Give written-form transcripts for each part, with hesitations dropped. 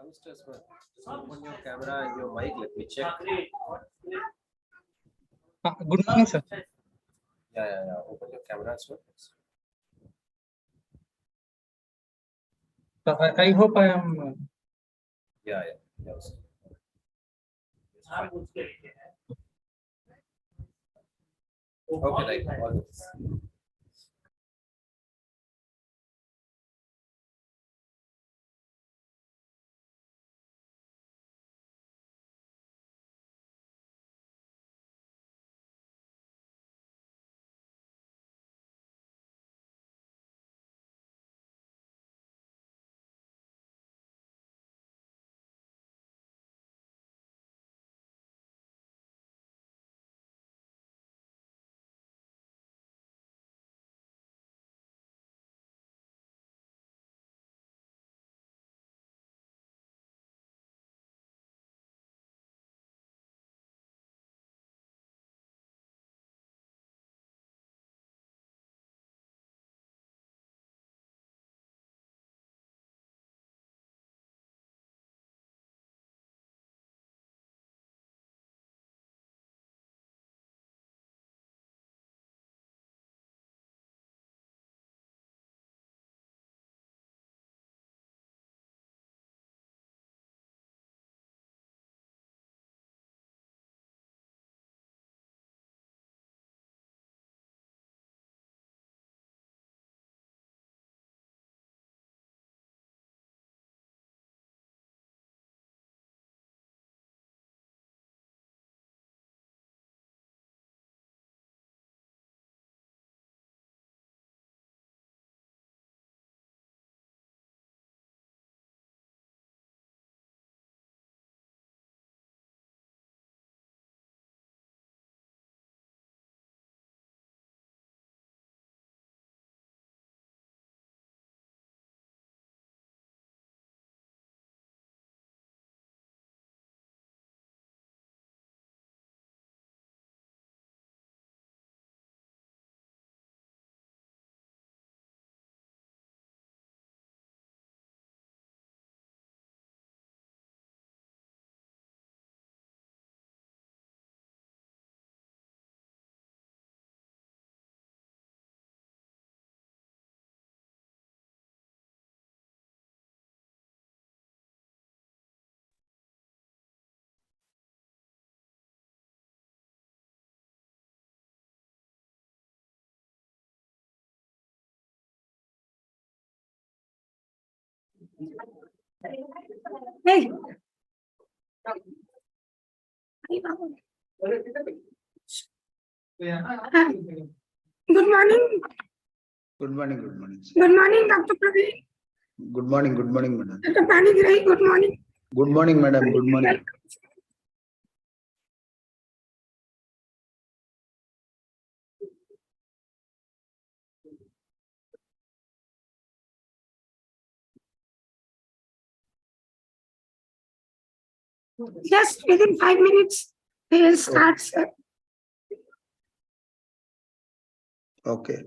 Mr. Hasmath, just open your camera and your mic. Let me check. Good morning, sir. Yeah. Open your camera as well. I hope I am. Yeah. Yes. Okay, right. All this. Hey. Good morning. Good morning, good morning. Sir. Good morning, Dr. Praveen. Good morning, madam. Dr. Panigirai, good morning. Good morning, madam. Good morning. Welcome. Just within 5 minutes, we will start, sir. Okay.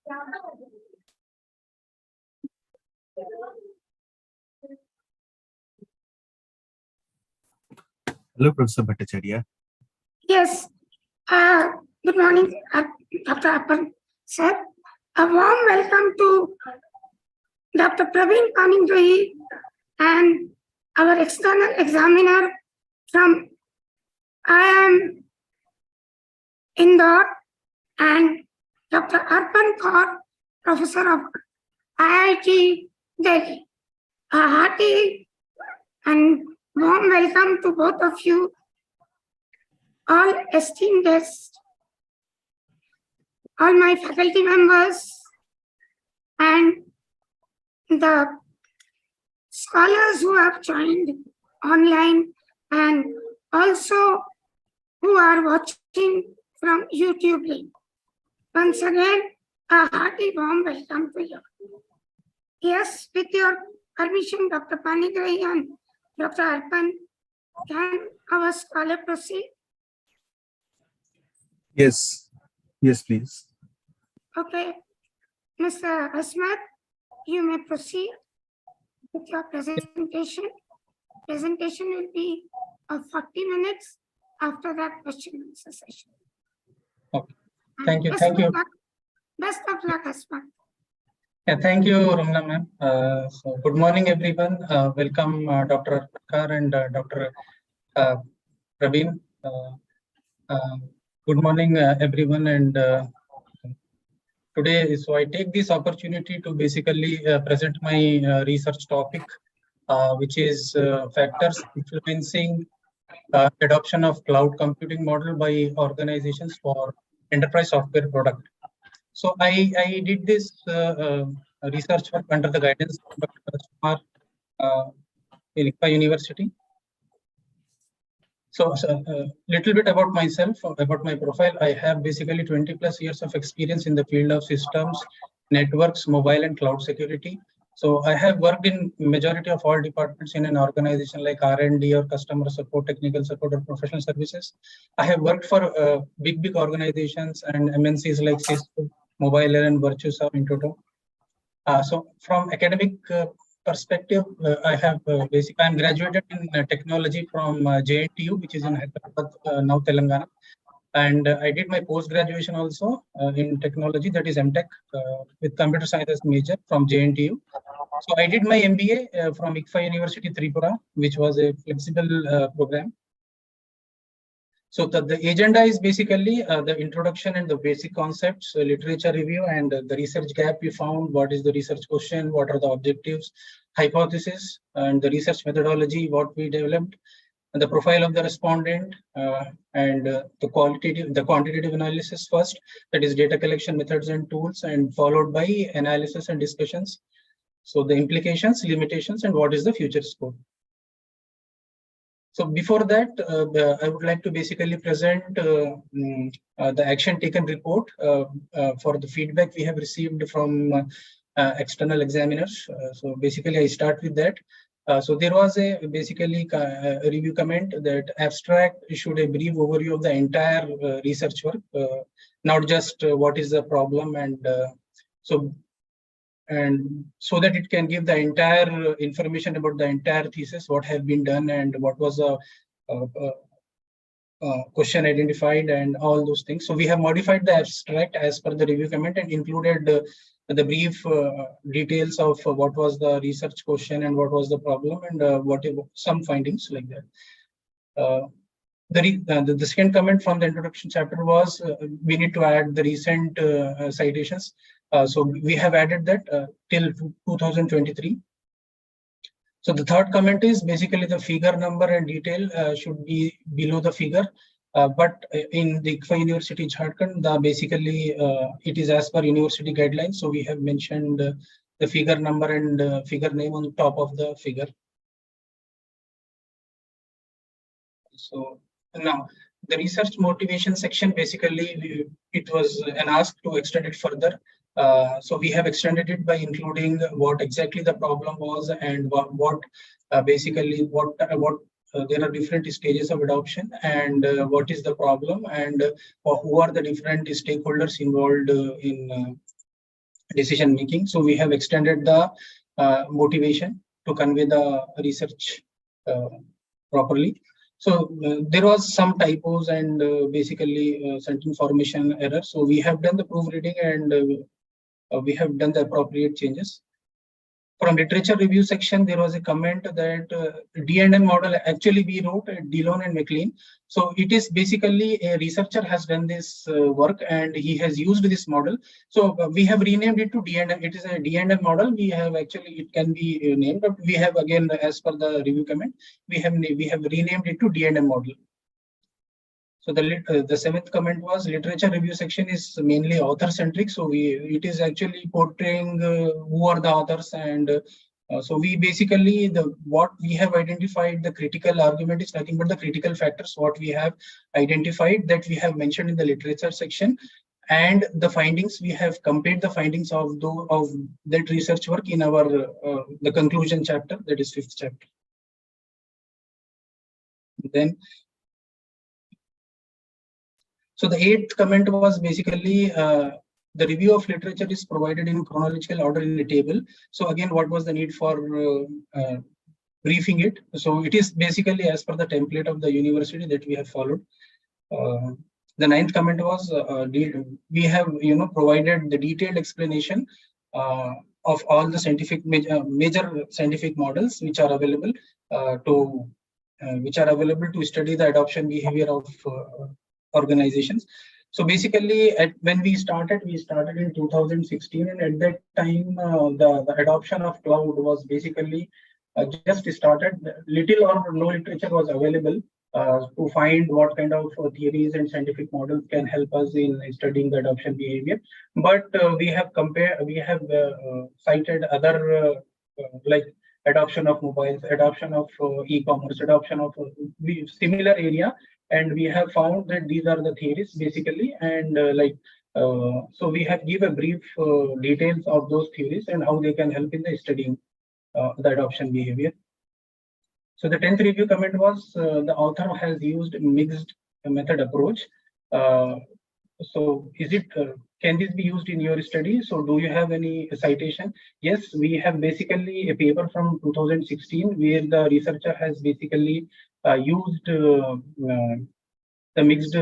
Hello, Professor Bhattacharya. Yes. Good morning, Dr. Appan, sir. A warm welcome to Dr. Praveen Paningrahi and our external examiner from IIM Indore and Dr. Arpan Kaur, Professor of IIT Delhi. A hearty and warm welcome to both of you, all esteemed guests, all my faculty members, and the scholars who have joined online and also who are watching from YouTube link. Once again, a hearty warm welcome to you. Yes, with your permission, Dr. Panigrahi and Dr. Arpan, can our scholar proceed? Yes, please. Okay. Mr. Hasmath, you may proceed with your presentation. Presentation will be of 40 minutes. After that, question and answer session. Okay. Thank you. Best of luck, Hasmath. Yeah, thank you, Ramna ma'am. So good morning, everyone. Welcome, Dr. Arkar and Dr. Praveen. Good morning, everyone. And today, so I take this opportunity to basically present my research topic, which is factors influencing adoption of cloud computing model by organizations for enterprise software product. So I did this research work under the guidance of Dr. Kumar in ViVA University. So little bit about myself, about my profile. I have basically 20 plus years of experience in the field of systems, networks, mobile and cloud security. So I have worked in majority of all departments in an organization like R&D or customer support, technical support or professional services. I have worked for big organizations and MNCs like Cisco, Mobile and Virtusa in Toto. So from academic perspective, I have I'm graduated in technology from JNTU, which is in Hyderabad, now Telangana. And I did my post-graduation also in technology, that is MTech, with computer science as major from JNTU. So I did my MBA from ICFA University, Tripura, which was a flexible program. So the agenda is basically the introduction and the basic concepts, literature review, and the research gap we found, what is the research question, what are the objectives, hypothesis, and the research methodology, what we developed, and the profile of the respondent, and the quantitative analysis first, that is data collection methods and tools, and followed by analysis and discussions. So the implications, limitations, and what is the future scope. So before that, I would like to basically present the action taken report for the feedback we have received from external examiners. So basically, I start with that. So there was a review comment that abstract issued a brief overview of the entire research work, not just what is the problem, and so that it can give the entire information about the entire thesis, what have been done, and what was the question identified, and all those things. So we have modified the abstract as per the review comment and included the brief details of what was the research question and what was the problem, and some findings like that. The second comment from the introduction chapter was we need to add the recent citations. So we have added that till 2023. So the third comment is basically the figure number and detail should be below the figure. But in the ICFA University Jharkhand, basically it is as per university guidelines. So we have mentioned the figure number and figure name on top of the figure. So now the research motivation section, basically it was an ask to extend it further. So we have extended it by including what exactly the problem was and what there are different stages of adoption, and what is the problem, and who are the different stakeholders involved in decision making. So we have extended the motivation to convey the research properly. So there was some typos and basically sentence formation error. So we have done the proofreading and we have done the appropriate changes. From literature review section, there was a comment that D&M model actually we wrote Dillon and McLean. So it is basically a researcher has done this work and he has used this model. So we have renamed it to D&M. It is a D&M model. We have actually, it can be named, but we have again, as per the review comment, we have renamed it to D&M model. So the seventh comment was literature review section is mainly author centric. So it is actually portraying who are the authors, and so we basically what we have identified, the critical argument is nothing but the critical factors what we have identified that we have mentioned in the literature section, and the findings we have compared the findings of that research work in our the conclusion chapter, that is 5th chapter. Then. So the 8th comment was basically the review of literature is provided in chronological order in a table. So again, what was the need for briefing it? So it is basically as per the template of the university that we have followed. The 9th comment was we have provided the detailed explanation of all the scientific major scientific models which are available to study the adoption behavior of organizations. So basically, when we started in 2016, and at that time, the adoption of cloud was basically just started. Little or no literature was available to find what kind of theories and scientific models can help us in studying the adoption behavior. But we have cited other like adoption of mobiles, adoption of e-commerce, adoption of similar area. And we have found that these are the theories basically, and so we have give a brief details of those theories and how they can help in the studying the adoption behavior. So the 10th review comment was the author has used mixed method approach. So is it can this be used in your study? So do you have any citation? Yes, we have basically a paper from 2016 where the researcher has basically used the mixed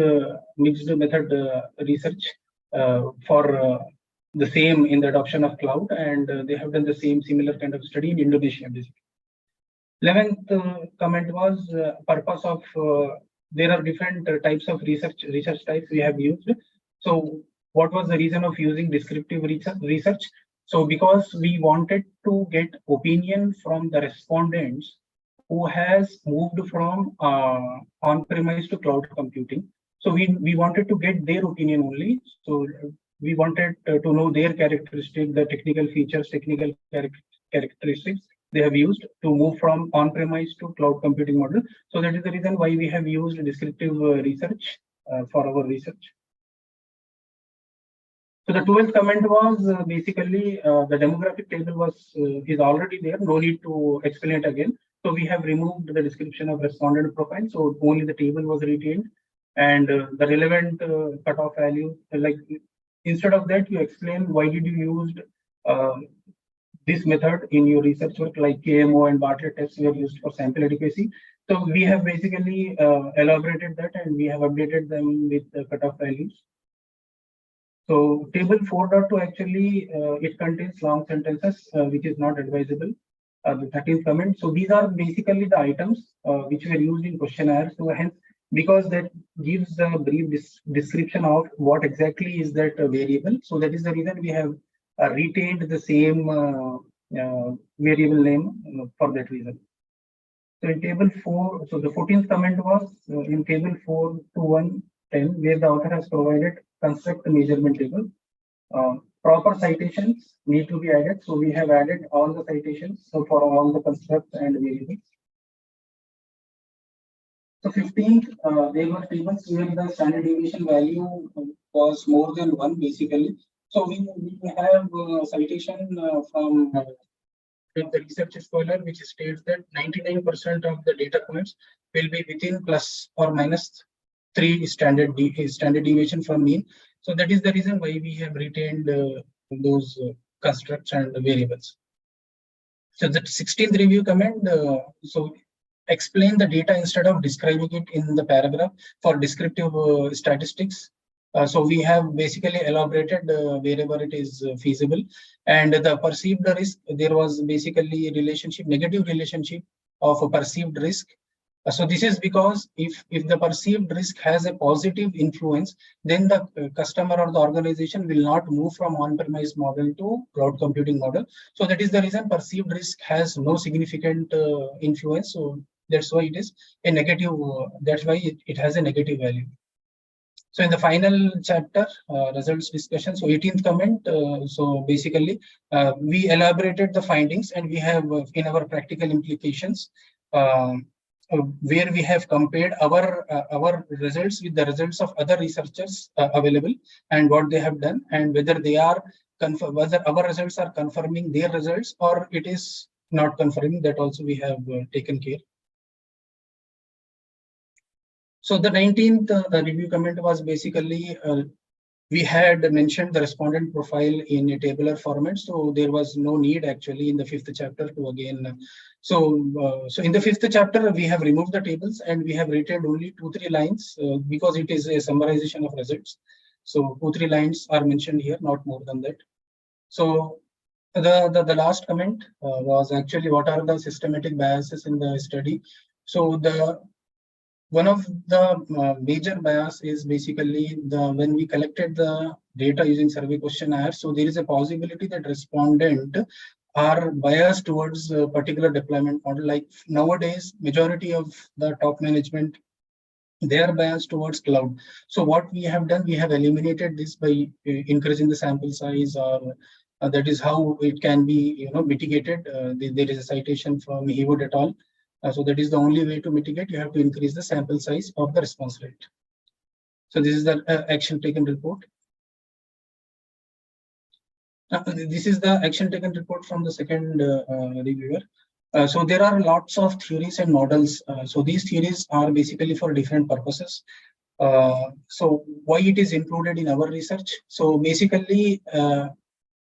method research for the same in the adoption of cloud, and they have done the similar kind of study in Indonesia. Basically. 11th comment was purpose of there are different types of research types we have used. So what was the reason of using descriptive research? So because we wanted to get opinion from the respondents who has moved from on-premise to cloud computing. So we wanted to get their opinion only. So we wanted to know their characteristics, the technical features, technical characteristics they have used to move from on-premise to cloud computing model. So that is the reason why we have used descriptive research for our research. So the 12th comment was basically the demographic table is already there. No need to explain it again. So we have removed the description of respondent profile. So only the table was retained, and the relevant cutoff value. Like instead of that, you explain why did you use this method in your research work, like KMO and Bartlett tests were used for sample adequacy. So we have basically elaborated that, and we have updated them with the cutoff values. So table 4.2 actually it contains long sentences which is not advisable. The 13th comment. So these are basically the items which were used in questionnaire. So hence, because that gives a brief description of what exactly is that variable. So that is the reason we have retained the same variable name for that reason. So in table 4, so the 14th comment was in table 4 to 110, where the author has provided construct the measurement table. Proper citations need to be added. So we have added all the citations for all the constructs and variables. So 15th, there were tables where the standard deviation value was more than 1 basically. So we have citation from the research scholar which states that 99% of the data points will be within plus or minus 3 standard deviation from mean. So that is the reason why we have retained those constructs and variables. So the 16th review comment, so explain the data instead of describing it in the paragraph for descriptive statistics. So we have basically elaborated wherever it is feasible, and the perceived risk, there was basically negative relationship of a perceived risk. So this is because if the perceived risk has a positive influence, then the customer or the organization will not move from on-premise model to cloud computing model. So that is the reason perceived risk has no significant influence. So that's why it is a negative. That's why it has a negative value. So in the final chapter, results discussion, so 18th comment, so basically we elaborated the findings, and we have in our practical implications, where we have compared our results with the results of other researchers available, and what they have done, and whether they are whether our results are confirming their results or it is not confirming. That also we have taken care. So the 19th review comment was basically we had mentioned the respondent profile in a tabular format, so there was no need actually in the 5th chapter to again. So in the 5th chapter we have removed the tables and we have retained only 2-3 lines because it is a summarization of results. So 2-3 lines are mentioned here, not more than that. So the last comment was actually what are the systematic biases in the study. So one of the major bias is basically when we collected the data using survey questionnaire. So there is a possibility that respondent are biased towards a particular deployment model. Like nowadays, majority of the top management, they are biased towards cloud. So what we have done, we have eliminated this by increasing the sample size, or that is how it can be mitigated. There is a citation from Hewood et al. So that is the only way to mitigate. You have to increase the sample size of the response rate. So this is the action taken report. This is the action taken report from the second reviewer. So there are lots of theories and models. So these theories are basically for different purposes. So why it is included in our research? So basically,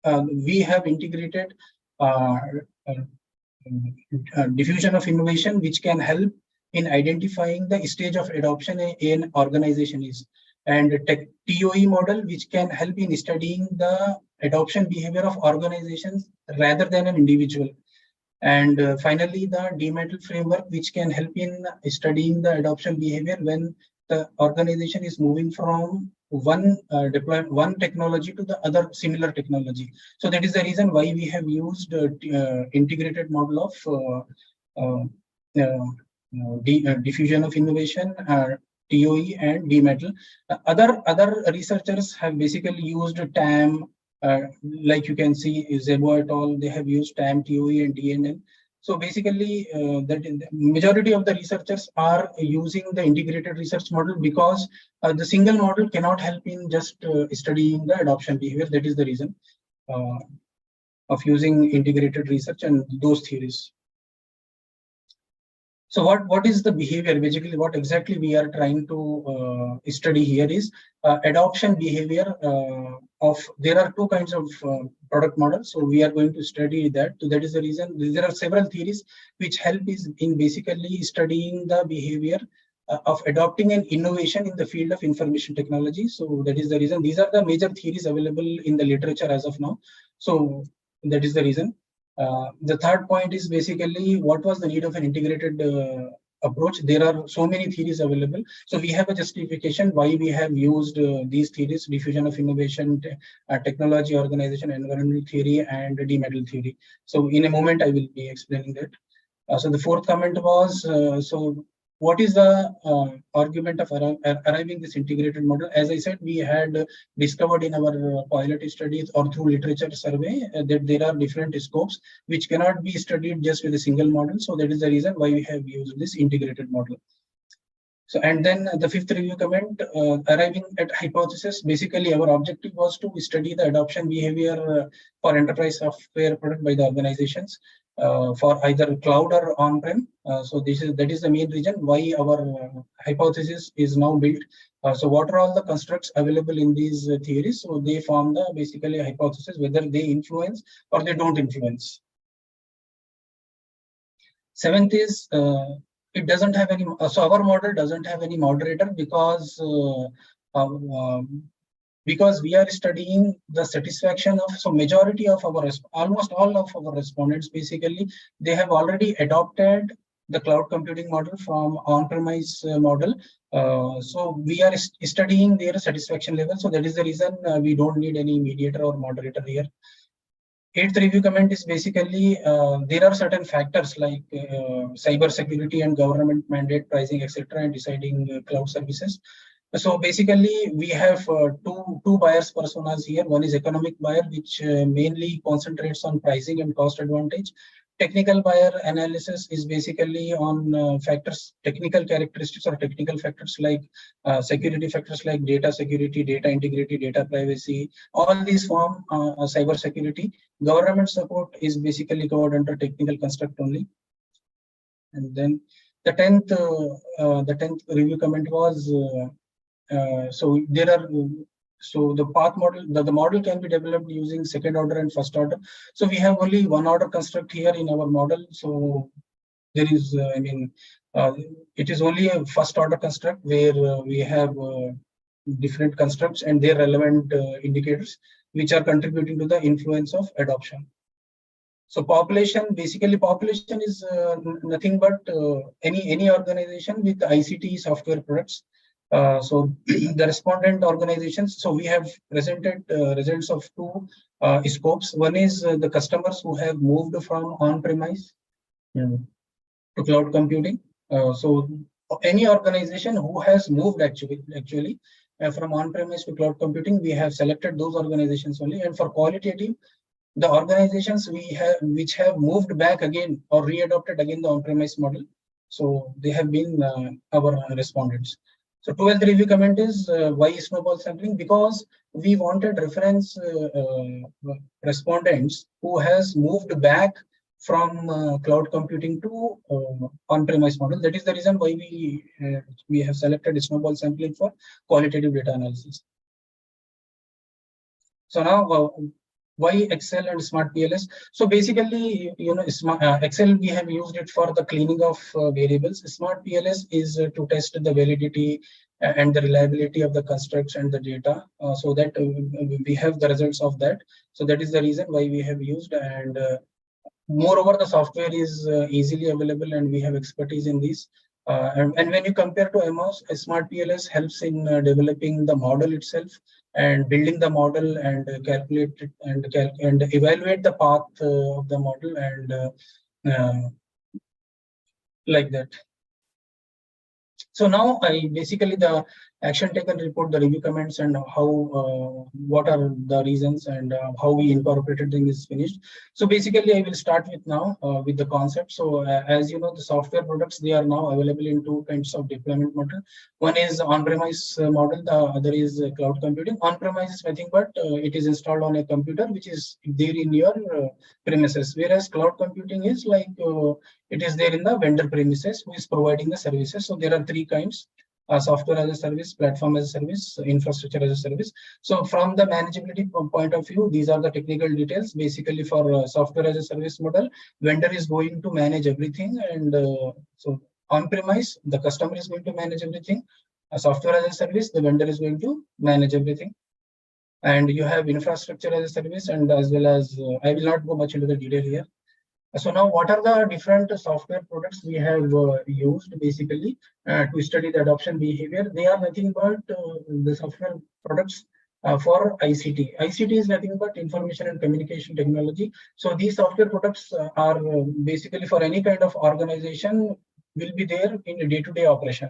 we have integrated diffusion of innovation, which can help in identifying the stage of adoption an organization is, and TOE model, which can help in studying the adoption behavior of organizations rather than an individual. And finally, the DMATL framework, which can help in studying the adoption behavior when the organization is moving from one technology to the other similar technology. So that is the reason why we have used integrated model of diffusion of innovation, TOE and DMATL. Other researchers have basically used TAM, like you can see Zebo et al. They have used TAM, TOE and DNN. So basically, the majority of the researchers are using the integrated research model because the single model cannot help in just studying the adoption behavior. That is the reason of using integrated research and those theories. So what is the behavior? Basically, what exactly we are trying to study here is adoption behavior there are two kinds of product models. So we are going to study that. So that is the reason there are several theories which help is in basically studying the behavior of adopting an innovation in the field of information technology. So that is the reason these are the major theories available in the literature as of now. So that is the reason. The third point is basically what was the need of an integrated approach. There are so many theories available. So we have a justification why we have used these theories: diffusion of innovation, technology, organization, environmental theory, and DMATL theory. So in a moment, I will be explaining that. So the fourth comment was, so what is the argument of arriving this integrated model? As I said, we had discovered in our pilot studies or through literature survey that there are different scopes which cannot be studied just with a single model. So that is the reason why we have used this integrated model. So, and then the fifth review comment, arriving at hypothesis. Basically, our objective was to study the adoption behavior for enterprise software product by the organizations for either cloud or on-prem. So that is the main reason why our hypothesis is now built. So what are all the constructs available in these theories? So they form the basically hypothesis whether they influence or they don't influence. Seventh is it doesn't have any. So our model doesn't have any moderator because we are studying the satisfaction of, so majority of our, almost all of our respondents, basically, they have already adopted the cloud computing model from on-premise model. So we are studying their satisfaction level. So that is the reason we don't need any mediator or moderator here. Eighth review comment is basically there are certain factors like cyber security and government mandate pricing, etc., and deciding cloud services. So basically, we have two buyers personas here. One is economic buyer, which mainly concentrates on pricing and cost advantage. Technical buyer analysis is basically on factors, technical characteristics or technical factors like security factors like data security, data integrity, data privacy. All these form cyber security. Government support is basically covered under technical construct only. And then the 10th review comment was so there are. So the path model, the model can be developed using second order and first order. So we have only one order construct here in our model. So there is, it is only a first order construct where we have different constructs and their relevant indicators, which are contributing to the influence of adoption. So population, basically population is nothing but any organization with ICT software products. So the respondent organizations, so we have presented results of two scopes. One is the customers who have moved from on-premise to cloud computing. So any organization who has moved actually from on-premise to cloud computing, we have selected those organizations only. And for qualitative, the organizations which have moved back again or readopted again the on-premise model. So they have been our respondents. So 12th review comment is why snowball sampling? Because we wanted reference respondents who has moved back from cloud computing to on-premise model. That is the reason why we have selected snowball sampling for qualitative data analysis. So now why Excel and Smart PLS? So basically, Excel, we have used it for the cleaning of variables. Smart PLS is to test the validity and the reliability of the constructs and the data, so that we have the results of that. So that is the reason why we have used, and moreover, the software is easily available and we have expertise in this. And when you compare to MOS, Smart PLS helps in developing the model itself and building the model and calculate it and evaluate the path of the model and like that. So now I basically the action taken report, the review comments, and how what are the reasons and how we incorporated them is finished. So basically I will start with now with the concept. So as you know, the software products, they are now available in two kinds of deployment model. One is on-premise model, the other is cloud computing. On-premise is nothing but it is installed on a computer which is there in your premises, whereas cloud computing is like it is there in the vendor premises who is providing the services. So there are three kinds: software as a service, platform as a service, infrastructure as a service. So from the manageability point of view, these are the technical details. Basically for software as a service model, vendor is going to manage everything, and so on-premise, the customer is going to manage everything. Software as a service, the vendor is going to manage everything. And you have infrastructure as a service, and as well as, I will not go much into the detail here. So now what are the different software products we have used basically to study the adoption behavior? They are nothing but the software products for ICT. ICT is nothing but information and communication technology. So these software products are basically for any kind of organization will be there in a day-to-day operation.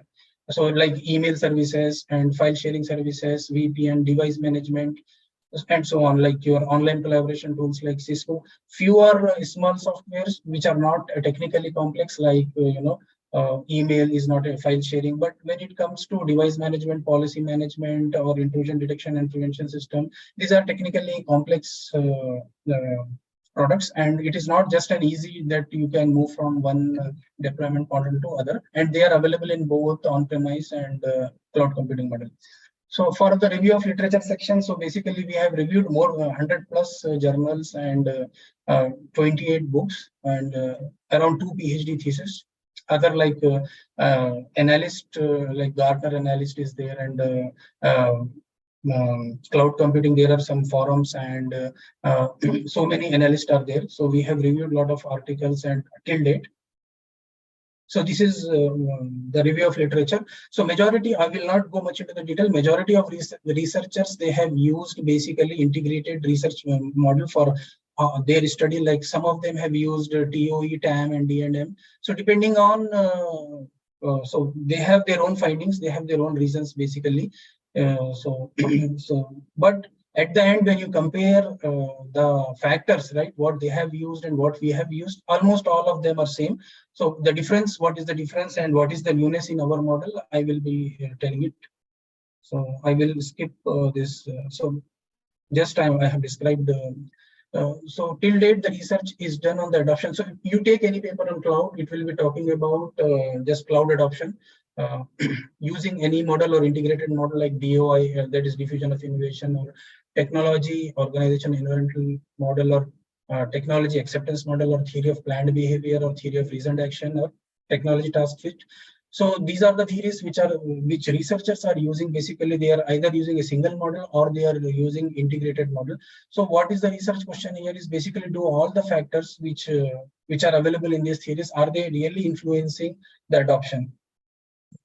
So like email services and file sharing services, VPN, device management, and so on, like your online collaboration tools like Cisco. Few are small softwares which are not technically complex, like email is not a file sharing. But when it comes to device management, policy management, or intrusion detection and prevention system, these are technically complex products, and it is not just an easy that you can move from one deployment model to other, and they are available in both on-premise and cloud computing model. So for the review of literature section, so basically we have reviewed more 100 plus journals and 28 books and around 2 PhD theses. Other like analyst, like Gartner analyst is there, and cloud computing, there are some forums, and so many analysts are there. So we have reviewed a lot of articles and till date. So this is the review of literature. So majority, I will not go much into the detail. Majority of researchers, they have used basically integrated research model for their study. Like some of them have used TOE, TAM, and D&M. So depending on, so they have their own findings, they have their own reasons basically. But at the end, when you compare the factors, right, what they have used and what we have used, almost all of them are same. So the difference, what is the difference and what is the newness in our model, I will be telling it. So I will skip this. So just I have described. So till date, the research is done on the adoption. So if you take any paper on cloud, it will be talking about just cloud adoption. Using any model or integrated model like DOI, that is diffusion of innovation, or technology organization environmental model, or technology acceptance model, or theory of planned behavior, or theory of reasoned action, or technology task fit. So these are the theories which researchers are using. Basically, they are either using a single model or they are using integrated model. So what is the research question here is basically, do all the factors which are available in these theories, are they really influencing the adoption?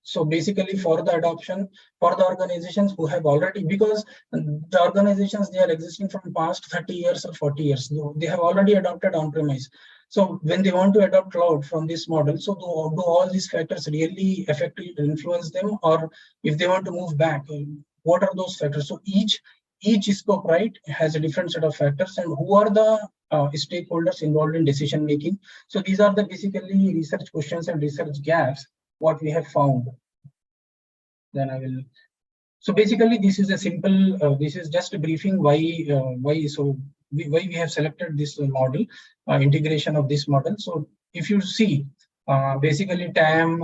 So basically for the adoption, for the organizations who have already, because the organizations, they are existing from past 30 years or 40 years, they have already adopted on-premise. So when they want to adopt cloud from this model, so do all these factors really effectively influence them? Or if they want to move back, what are those factors? So each scope, right, has a different set of factors, and who are the stakeholders involved in decision making. So these are the basically research questions and research gaps what we have found. Then I will. So basically, this is a simple. This is just a briefing why we have selected this model, integration of this model. So if you see, basically TAM,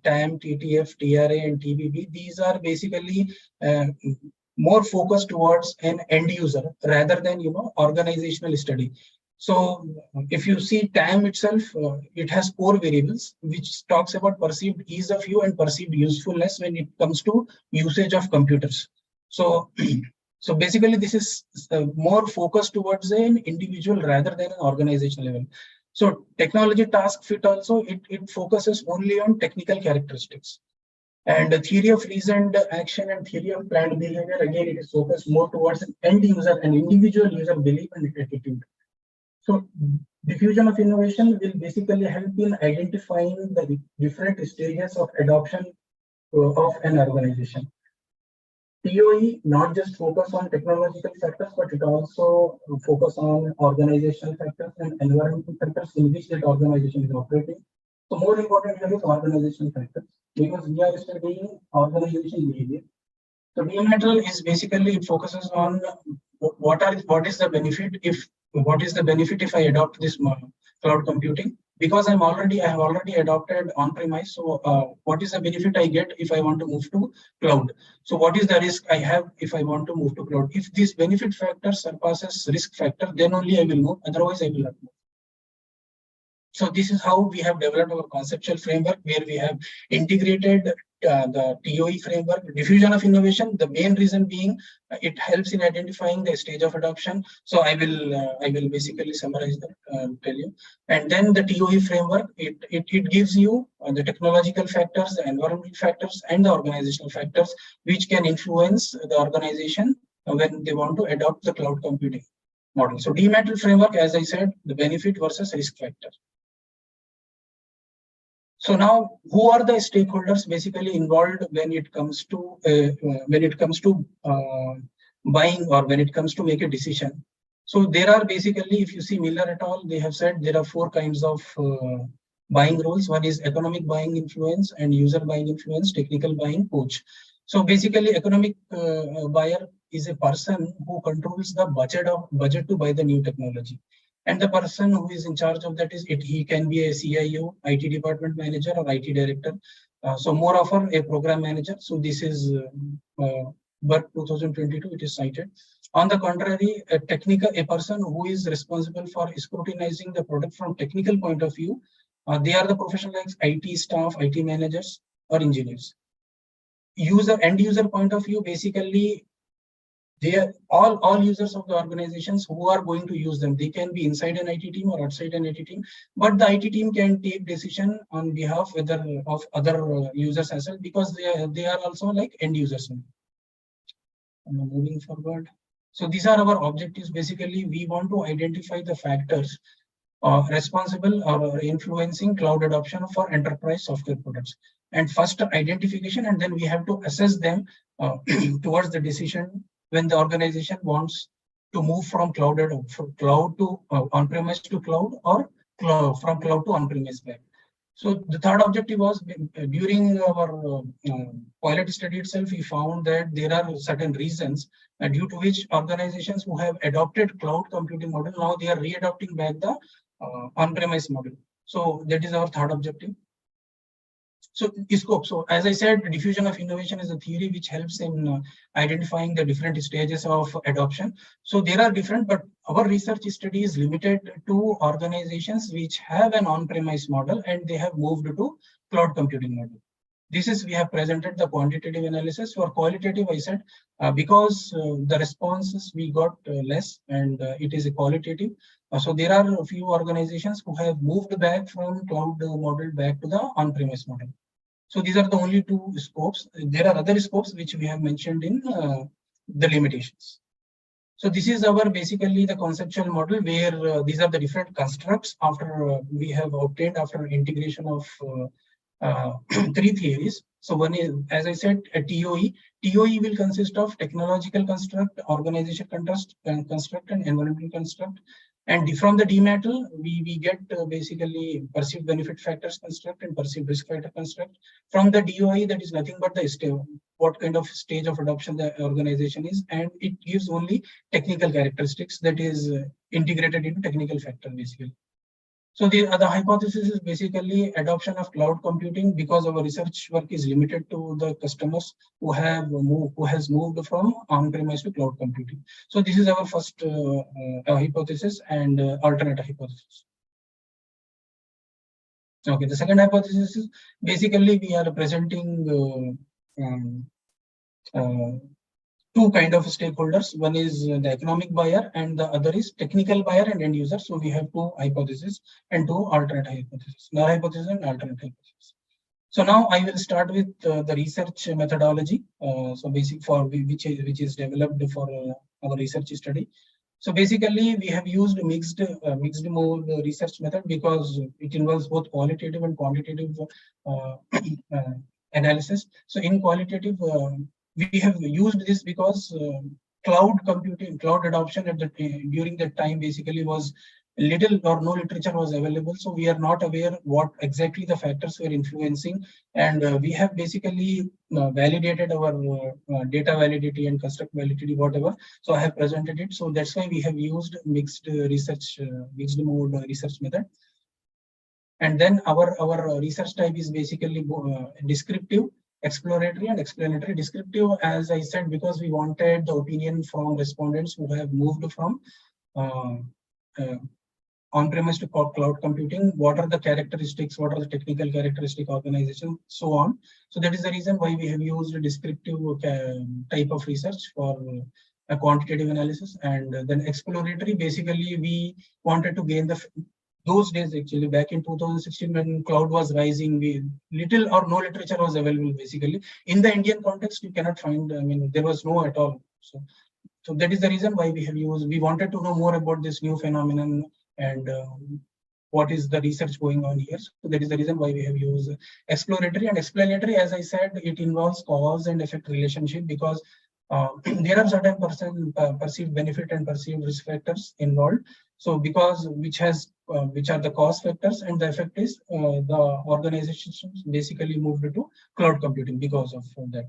TTF, TRA, and TBB, these are basically more focused towards an end user rather than organizational study. So if you see TAM itself, it has core variables, which talks about perceived ease of use and perceived usefulness when it comes to usage of computers. So, so basically this is more focused towards an individual rather than an organizational level. So technology task fit also, it focuses only on technical characteristics. And the theory of reasoned action and theory of planned behavior, again, it is focused more towards an end user and individual user belief and attitude. So diffusion of innovation will basically help in identifying the different stages of adoption of an organization. TOE not just focus on technological factors, but it also focus on organizational factors and environmental factors in which that organization is operating. So more important here is organizational factors, because we are studying organization behavior. So diametral is basically, it focuses on what is the benefit if I adopt this cloud computing, because I have already adopted on-premise. So what is the benefit I get if I want to move to cloud? So what is the risk I have if I want to move to cloud? If this benefit factor surpasses risk factor, then only I will move, otherwise I will not move. So this is how we have developed our conceptual framework, where we have integrated the TOE framework, diffusion of innovation. The main reason being it helps in identifying the stage of adoption. So I will basically summarize that, tell you. And then the TOE framework, it gives you the technological factors, the environmental factors, and the organizational factors, which can influence the organization when they want to adopt the cloud computing model. So DMATL framework, as I said, the benefit versus risk factor. So now, who are the stakeholders basically involved when it comes to buying, or when it comes to make a decision? So there are basically, if you see Miller et al., they have said there are 4 kinds of buying roles. One is economic buying influence, and user buying influence, technical buying, coach. So basically, economic buyer is a person who controls the budget to buy the new technology. And the person who is in charge of that he can be a CIO, IT department manager, or IT director. So more often a program manager. So this is work 2022, it is cited. On the contrary, a person who is responsible for scrutinizing the product from technical point of view, they are the professionals like IT staff, IT managers, or engineers. End user point of view, basically, they are all users of the organizations who are going to use them. They can be inside an IT team or outside an IT team, but the IT team can take decision on behalf of other users as well, because they are also like end users. Moving forward. So these are our objectives. Basically, we want to identify the factors responsible or influencing cloud adoption for enterprise software products. And first identification, and then we have to assess them towards the decision when the organization wants to move from cloud to on-premise to cloud, or from cloud to on-premise back. So the third objective was, during our quality study itself, we found that there are certain reasons due to which organizations who have adopted cloud computing model, now they are readopting back the on-premise model. So that is our third objective. So scope. So as I said, diffusion of innovation is a theory which helps in identifying the different stages of adoption. So there are different, but our research study is limited to organizations which have an on-premise model and they have moved to cloud computing model. This is, we have presented the quantitative analysis. For qualitative, I said, because the responses we got less, and it is a qualitative. So there are a few organizations who have moved back from cloud model back to the on-premise model. So these are the only two scopes. There are other scopes which we have mentioned in the limitations. So this is our basically the conceptual model where these are the different constructs after we have obtained after integration of three theories. So one is, as I said, a TOE. TOE will consist of technological construct, organization construct, and environmental construct. And from the DMATL, we get basically perceived benefit factors construct and perceived risk factor construct. From the DOI, that is nothing but the what kind of stage of adoption the organization is, and it gives only technical characteristics that is integrated into technical factor basically. So the other hypothesis is basically adoption of cloud computing, because our research work is limited to the customers who has moved from on-premise to cloud computing. So this is our first hypothesis and alternate hypothesis. Okay, the second hypothesis is basically we are presenting two kind of stakeholders. One is the economic buyer and the other is technical buyer and end user. So we have two hypotheses and two alternate hypotheses, null hypothesis and alternate hypothesis. So now I will start with the research methodology. So basic for which is developed for our research study. So basically we have used mixed mode research method because it involves both qualitative and quantitative analysis. So in qualitative, we have used this because cloud computing, cloud adoption during that time basically was little or no literature was available. So we are not aware what exactly the factors were influencing, and we have basically validated our data validity and construct validity, whatever. So I have presented it. So that's why we have used mixed mode research method. And then our research type is basically descriptive, exploratory, and explanatory. Descriptive, as I said, because we wanted the opinion from respondents who have moved from on-premise to cloud computing. What are the characteristics? What are the technical characteristic organization? So on. So that is the reason why we have used a descriptive type of research for a quantitative analysis. And then exploratory, basically we wanted to gain those days, actually back in 2016 when cloud was rising, little or no literature was available basically. In the Indian context, you cannot find, there was no at all. So that is the reason why we wanted to know more about this new phenomenon and what is the research going on here. So that is the reason why we have used exploratory. And explanatory, as I said, it involves cause and effect relationship, because there are certain perceived benefit and perceived risk factors involved. So because which are the cause factors, and the effect is the organizations basically moved to cloud computing because of that.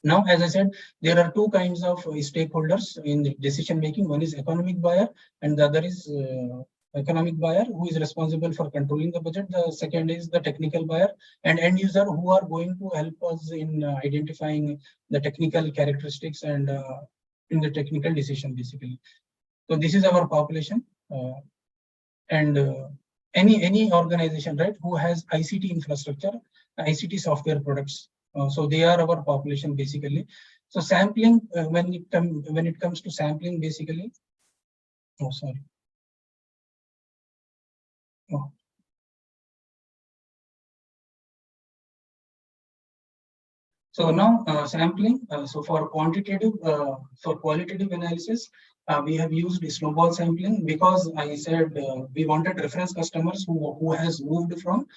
Now, as I said, there are two kinds of stakeholders in the decision making. One is economic buyer, and the other is economic buyer who is responsible for controlling the budget. The second is the technical buyer and end user who are going to help us in identifying the technical characteristics and in the technical decision, basically. So this is our population, and any organization, right, who has ICT infrastructure, ICT software products. So they are our population, basically. So sampling, when it comes to sampling, basically. Oh, sorry. Oh. So now sampling. So for quantitative, for qualitative analysis, we have used snowball sampling because I said we wanted reference customers who has moved from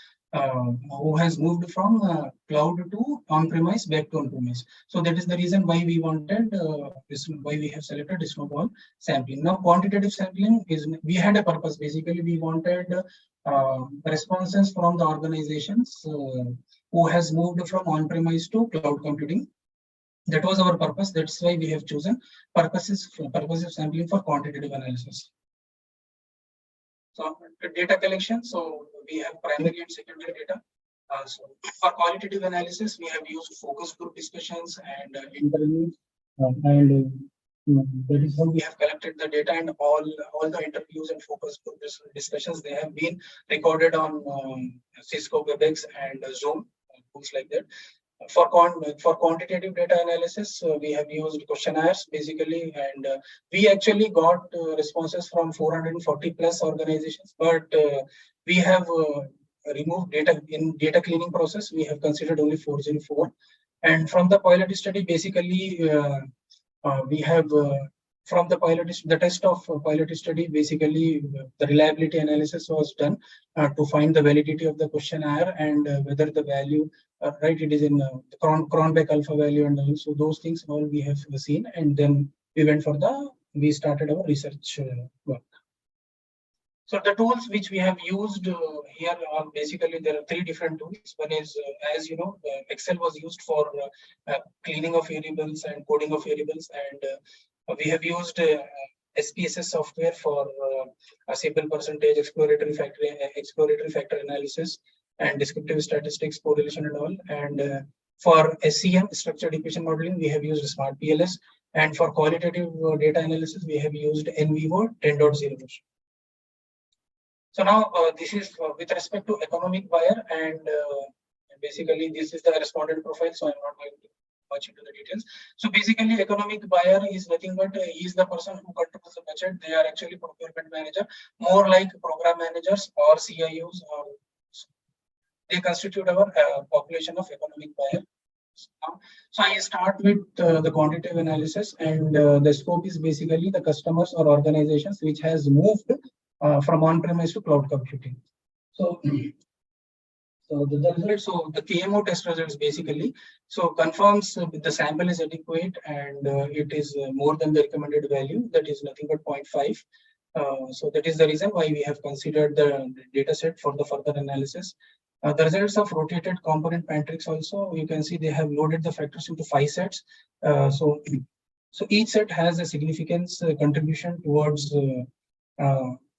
cloud to on-premise back to on-premise. So that is the reason why we wanted why we have selected snowball sampling. Now quantitative sampling is, we had a purpose. Basically, we wanted responses from the organizations who has moved from on-premise to cloud computing. That was our purpose. That's why we have chosen purposes sampling for quantitative analysis. So data collection. So we have primary and secondary data. So for qualitative analysis, we have used focus group discussions and interviews, and that is how we have collected the data, and all the interviews and focus group discussions, they have been recorded on Cisco WebEx and Zoom, tools like that. For quantitative data analysis, we have used questionnaires, basically, and we actually got responses from 440 plus organizations, but we have removed data in data cleaning process. We have considered only 404, and from the pilot study, basically, we have from the test of pilot study, basically the reliability analysis was done to find the validity of the questionnaire and whether the value, right, it is in the Cronbach alpha value, and so those things all we have seen, and then we started our research work. So the tools which we have used here are basically, there are three different tools. One is, as you know, Excel was used for cleaning of variables and coding of variables, and we have used SPSS software for a simple percentage, exploratory factor analysis, and descriptive statistics, correlation, and all. And for SEM, structured equation modeling, we have used Smart PLS, and for qualitative data analysis, we have used NVivo 10.0 version. So now this is with respect to economic buyer, and basically this is the respondent profile. So I'm not going to much into the details. So basically, economic buyer is nothing but he is the person who controls the budget. They are actually procurement manager, more like program managers or CIOs, or they constitute our population of economic buyer. So I start with the quantitative analysis, and the scope is basically the customers or organizations which has moved from on-premise to cloud computing. So, the results, so the KMO test results basically, so confirms the sample is adequate and it is more than the recommended value, that is nothing but 0.5. So that is the reason why we have considered the data set for the further analysis. The results of rotated component matrix also, you can see they have loaded the factors into 5 sets. So each set has a significance contribution towards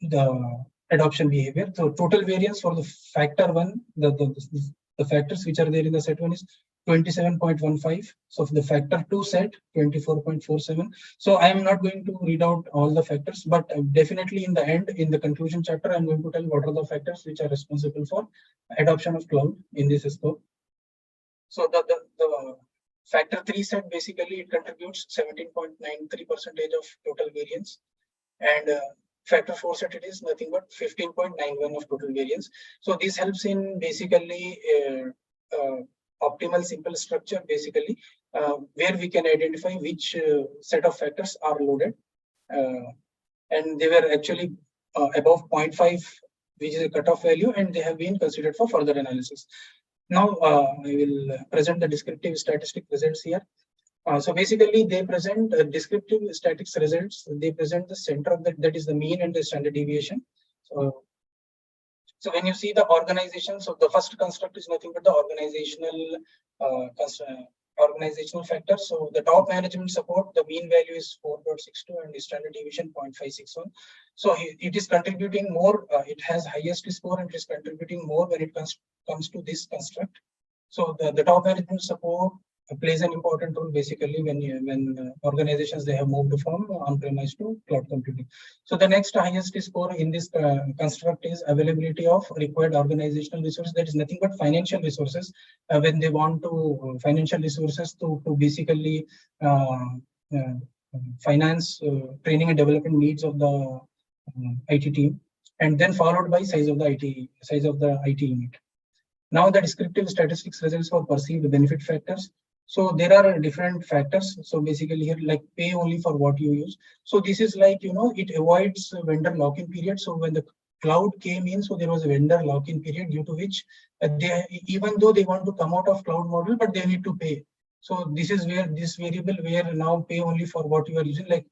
the adoption behavior. So total variance for the factor one, the factors which are there in the set one is 27.15. So for the factor two set, 24.47. So I am not going to read out all the factors, but definitely in the end, in the conclusion chapter, I'm going to tell what are the factors which are responsible for adoption of cloud in this scope. So the factor three set, basically it contributes 17.93% of total variance, and factor 4 set, it is nothing but 15.91 of total variance. So this helps in basically optimal simple structure, basically where we can identify which set of factors are loaded, and they were actually above 0.5, which is a cutoff value, and they have been considered for further analysis. Now I will present the descriptive statistic results here. So basically, they present descriptive statistics results. They present the center of that is the mean and the standard deviation. So when you see the organization, so the first construct is nothing but the organizational organizational factors. So the top management support, the mean value is 4.62 and the standard deviation 0.561. So it is contributing more. It has highest score and it is contributing more when it comes to this construct. So the top management support plays an important role basically when organizations they have moved from on-premise to cloud computing. So the next highest score in this construct is availability of required organizational resources. That is nothing but financial resources when they want to financial resources to basically finance training and development needs of the IT team, and then followed by size of the IT unit. Now the descriptive statistics results for perceived benefit factors. So there are different factors. So basically here like pay only for what you use. So this is like, it avoids vendor lock-in period. So when the cloud came in, so there was a vendor lock-in period due to which they, even though they want to come out of cloud model, but they need to pay. So this is where this variable where now pay only for what you are using. Like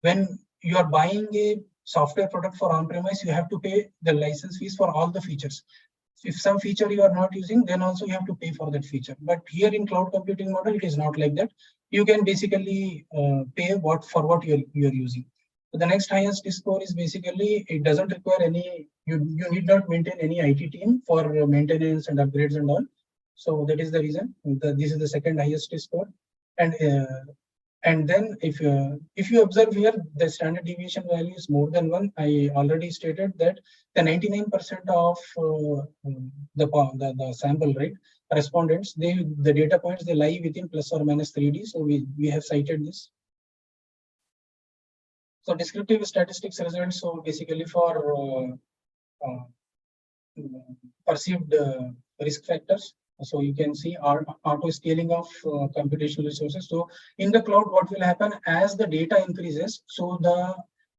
when you are buying a software product for on-premise, you have to pay the license fees for all the features. If some feature you are not using, then also you have to pay for that feature. But here in cloud computing model, it is not like that. You can basically pay for what you're using. So the next highest score is basically it doesn't require any. You need not maintain any IT team for maintenance and upgrades and all. So that is the reason. This is the second highest score, and then if you observe here, the standard deviation value is more than 1. I already stated that the 99% of the sample, right, respondents, the data points, they lie within plus or minus 3D. So we have cited this. So descriptive statistics results. So basically for perceived risk factors. So you can see auto scaling of computational resources. So in the cloud, what will happen as the data increases? So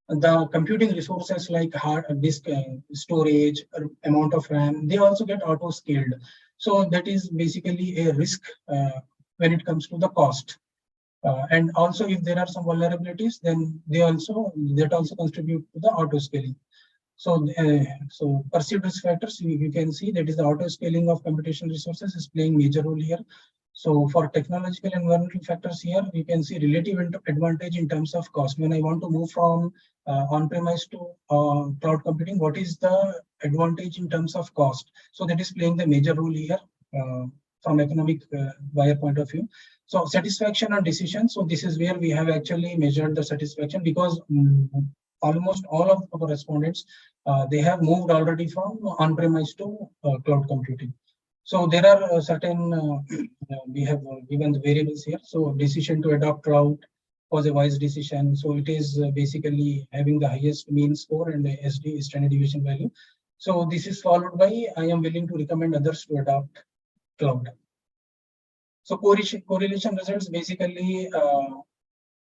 the computing resources like hard disk storage, amount of RAM, they also get auto scaled. So that is basically a risk when it comes to the cost. And also if there are some vulnerabilities, then that also contribute to the auto scaling. So, so perceived risk factors, you can see that is the auto scaling of computational resources is playing major role here. So for technological and environmental factors here, you can see relative advantage in terms of cost. When I want to move from on-premise to cloud computing, what is the advantage in terms of cost? So that is playing the major role here from economic buyer point of view. So satisfaction on decision. So this is where we have actually measured the satisfaction because almost all of our respondents, they have moved already from on-premise to cloud computing. So there are certain, we have given the variables here. So decision to adopt cloud was a wise decision. So it is basically having the highest mean score and the SD standard deviation value. So this is followed by, I am willing to recommend others to adopt cloud. So correlation results basically,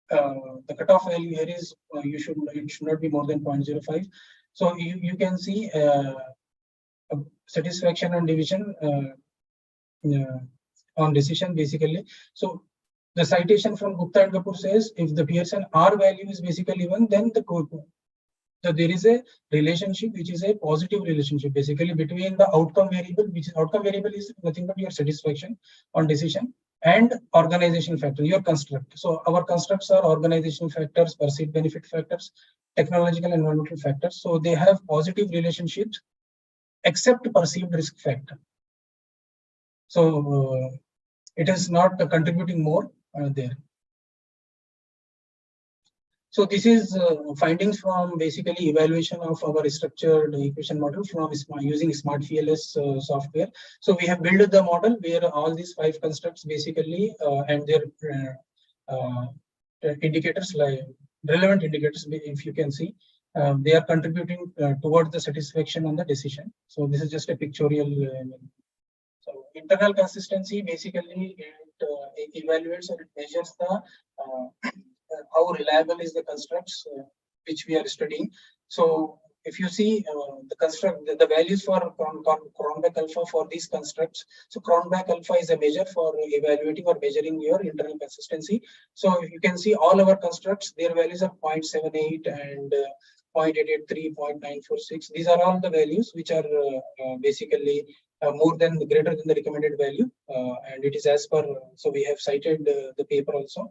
the cutoff value here is it should not be more than 0.05. So you can see satisfaction on division on decision basically. So the citation from Gupta and Kapoor says if the Pearson R value is basically 1, then there is a relationship which is a positive relationship basically between the outcome variable, which is outcome variable is nothing but your satisfaction on decision, and organizational factor, your construct. So our constructs are organizational factors, perceived benefit factors, technological and environmental factors. So they have positive relationships except perceived risk factor. So it is not contributing more there. So this is findings from basically evaluation of our structured equation model from using SmartVLS software. So we have built the model where all these 5 constructs basically and their indicators, like relevant indicators, if you can see, they are contributing towards the satisfaction on the decision. So this is just a pictorial. So internal consistency basically it evaluates or it measures the how reliable is the constructs which we are studying. So if you see the construct, the values for Cronbach alpha for these constructs. So Cronbach alpha is a measure for evaluating or measuring your internal consistency. So you can see all our constructs, their values are 0.78 and 0.883, 0.946. These are all the values which are basically more than greater than the recommended value, and it is as per. So we have cited the paper also.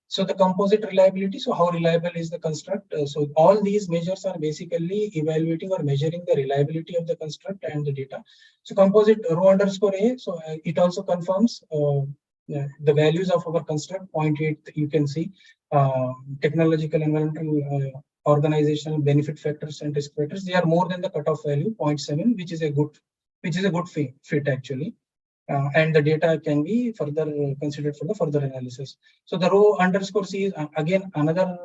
So the composite reliability. So how reliable is the construct? So all these measures are basically evaluating or measuring the reliability of the construct and the data. So composite rho underscore A. So it also confirms the values of our construct. 0.8 you can see technological, environmental, organizational benefit factors and risk factors. They are more than the cutoff value 0.7, which is a good fit actually. And the data can be further considered for the further analysis. So the rho underscore C is again another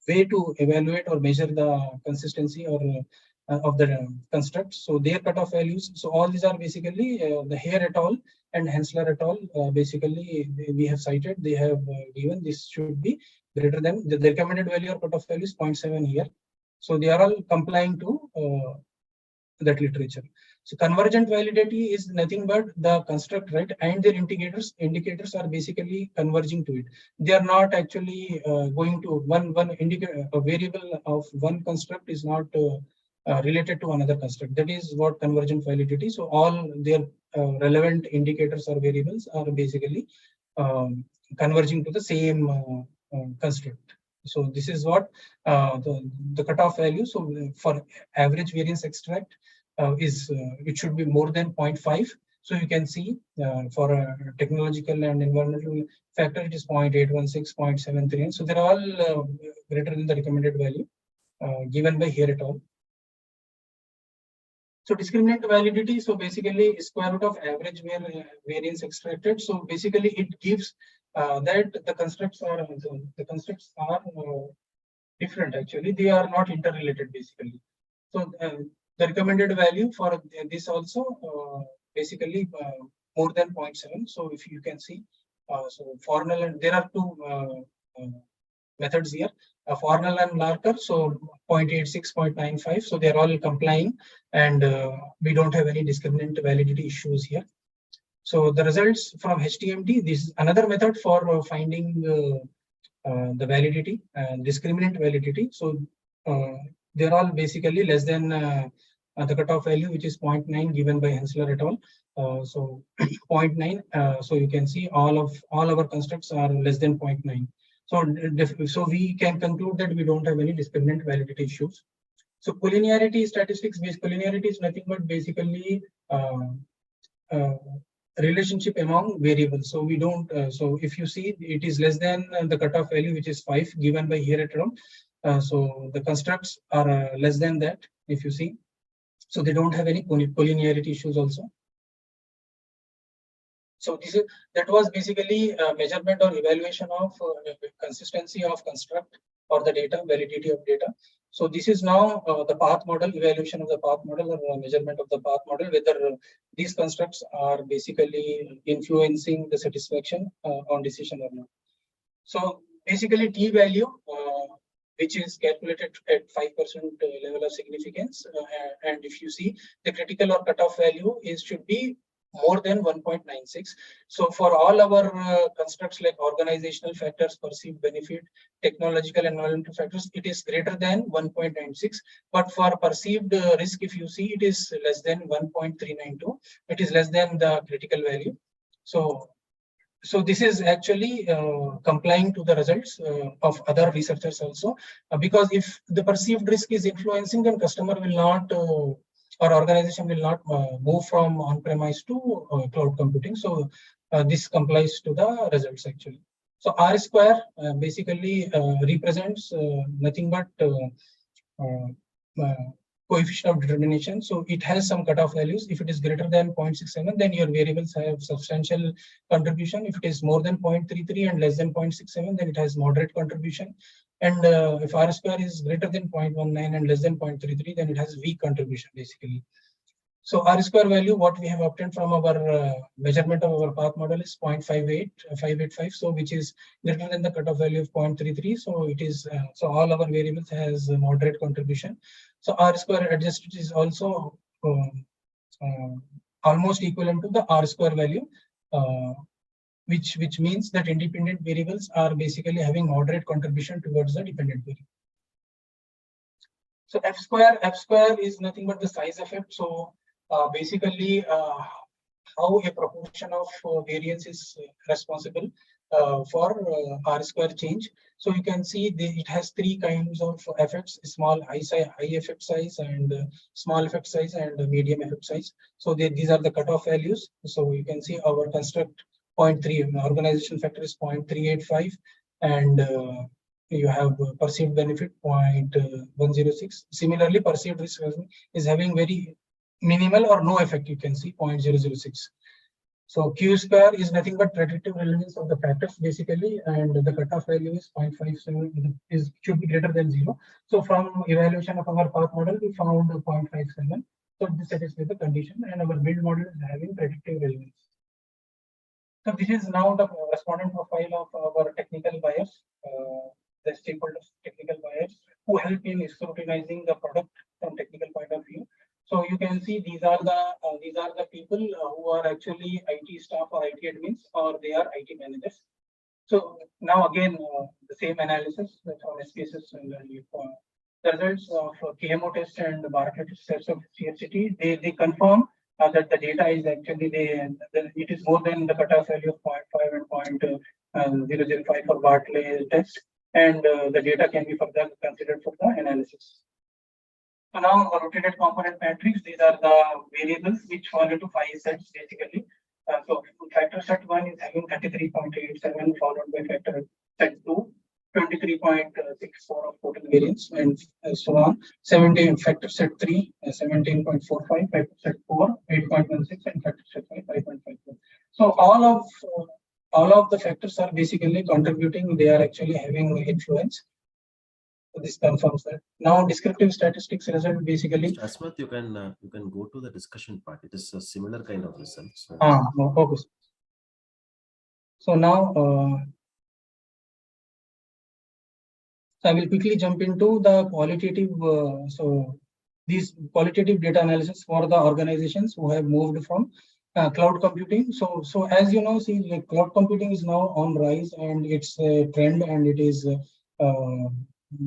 way to evaluate or measure the consistency or of the construct. So their cutoff values. So all these are basically the Hare et al. And Hensler et al. Basically we have cited. They have given this should be greater than the recommended value or cutoff value is 0.7 here. So they are all complying to that literature. So convergent validity is nothing but the construct, right? And their indicators are basically converging to it. They are not actually going to one indicator, a variable of one construct is not related to another construct. That is what convergent validity. So all their relevant indicators or variables are basically converging to the same construct. So this is what the cutoff value. So for average variance extract it should be more than 0.5. So you can see for a technological and environmental factor, it is 0.816, 0.73. So they're all greater than the recommended value given by Hare et al. So discriminant validity. So basically square root of average variance extracted. So basically it gives that the constructs are different actually. They are not interrelated basically. So the recommended value for this also basically more than 0.7. So if you can see, so Fornell and there are two methods here, Fornell and Larker. So 0.86, 0.95. So they're all complying, and we don't have any discriminant validity issues here. So the results from HTMT. This is another method for finding the validity and discriminant validity. So they're all basically less than the cutoff value, which is 0.9 given by Hensler et al. So 0.9. So you can see all our constructs are less than 0.9. So we can conclude that we don't have any discriminant validity issues. So collinearity statistics based collinearity is nothing but basically relationship among variables. So we don't. So if you see, it is less than the cutoff value, which is 5 given by Hare et al. So the constructs are less than that. If you see, so they don't have any collinearity issues also. So that was basically a measurement or evaluation of consistency of construct or the data, validity of data. So this is now the path model, evaluation of the path model or measurement of the path model, whether these constructs are basically influencing the satisfaction on decision or not. So basically T value, which is calculated at 5% level of significance. And if you see the critical or cutoff value should be more than 1.96. So for all our constructs like organizational factors, perceived benefit, technological and environmental factors, it is greater than 1.96. But for perceived risk, if you see, it is less than 1.392. It is less than the critical value. So this is actually complying to the results of other researchers also, because if the perceived risk is influencing, then customer will not or organization will not move from on-premise to cloud computing. So this complies to the results actually. So R square basically represents nothing but coefficient of determination. So it has some cutoff values. If it is greater than 0.67, then your variables have substantial contribution. If it is more than 0.33 and less than 0.67, then it has moderate contribution. And if R square is greater than 0.19 and less than 0.33, then it has weak contribution basically. So R square value, what we have obtained from our measurement of our path model is 0.585. So which is greater than the cutoff value of 0.33. So it is so all our variables has moderate contribution. So R square adjusted is also almost equivalent to the R square value, which means that independent variables are basically having moderate contribution towards the dependent variable. So F square is nothing but the size of it. So basically how a proportion of variance is responsible for R square change. So you can see it has three kinds of effects: small high effect size, and small effect size, and medium effect size. So these are the cutoff values. So you can see our construct 0.3 organization factor is 0.385, and you have perceived benefit 0.106. Similarly, perceived risk is having very minimal or no effect. You can see 0.006. So Q square is nothing but predictive relevance of the factors basically, and the cutoff value is 0.57, should be greater than 0. So from evaluation of our path model, we found 0.57. So this satisfies the condition, and our build model is having predictive relevance. So this is now the respondent profile of our technical buyers, the stakeholders, technical buyers, who help in scrutinizing the product from technical point of view. So you can see these are the people who are actually IT staff or IT admins, or they are IT managers. So now again the same analysis from SPSS and the results of KMO test and Bharat test of CFCT. They confirm that the data is actually it is more than the cutoff value of 0.5 and 0.005 for Bartley test, and the data can be further considered for the analysis. So now rotated component matrix, these are the variables which fall into 5 sets basically. So factor set 1 is having 33.87, followed by factor set 2, 23.64 of total variance, and so on. 17 factor set 3, 17.45, factor set 4, 8.16, and factor set 5, 5.54. So all of the factors are basically contributing. They are actually having influence. So this confirms that. Now descriptive statistics result basically. Hasmath, you can go to the discussion part. It is a similar kind of result. So. Okay. So now so I will quickly jump into the qualitative. So these qualitative data analysis for the organizations who have moved from cloud computing. So as you know, see, like, cloud computing is now on rise, and it's a trend, and it is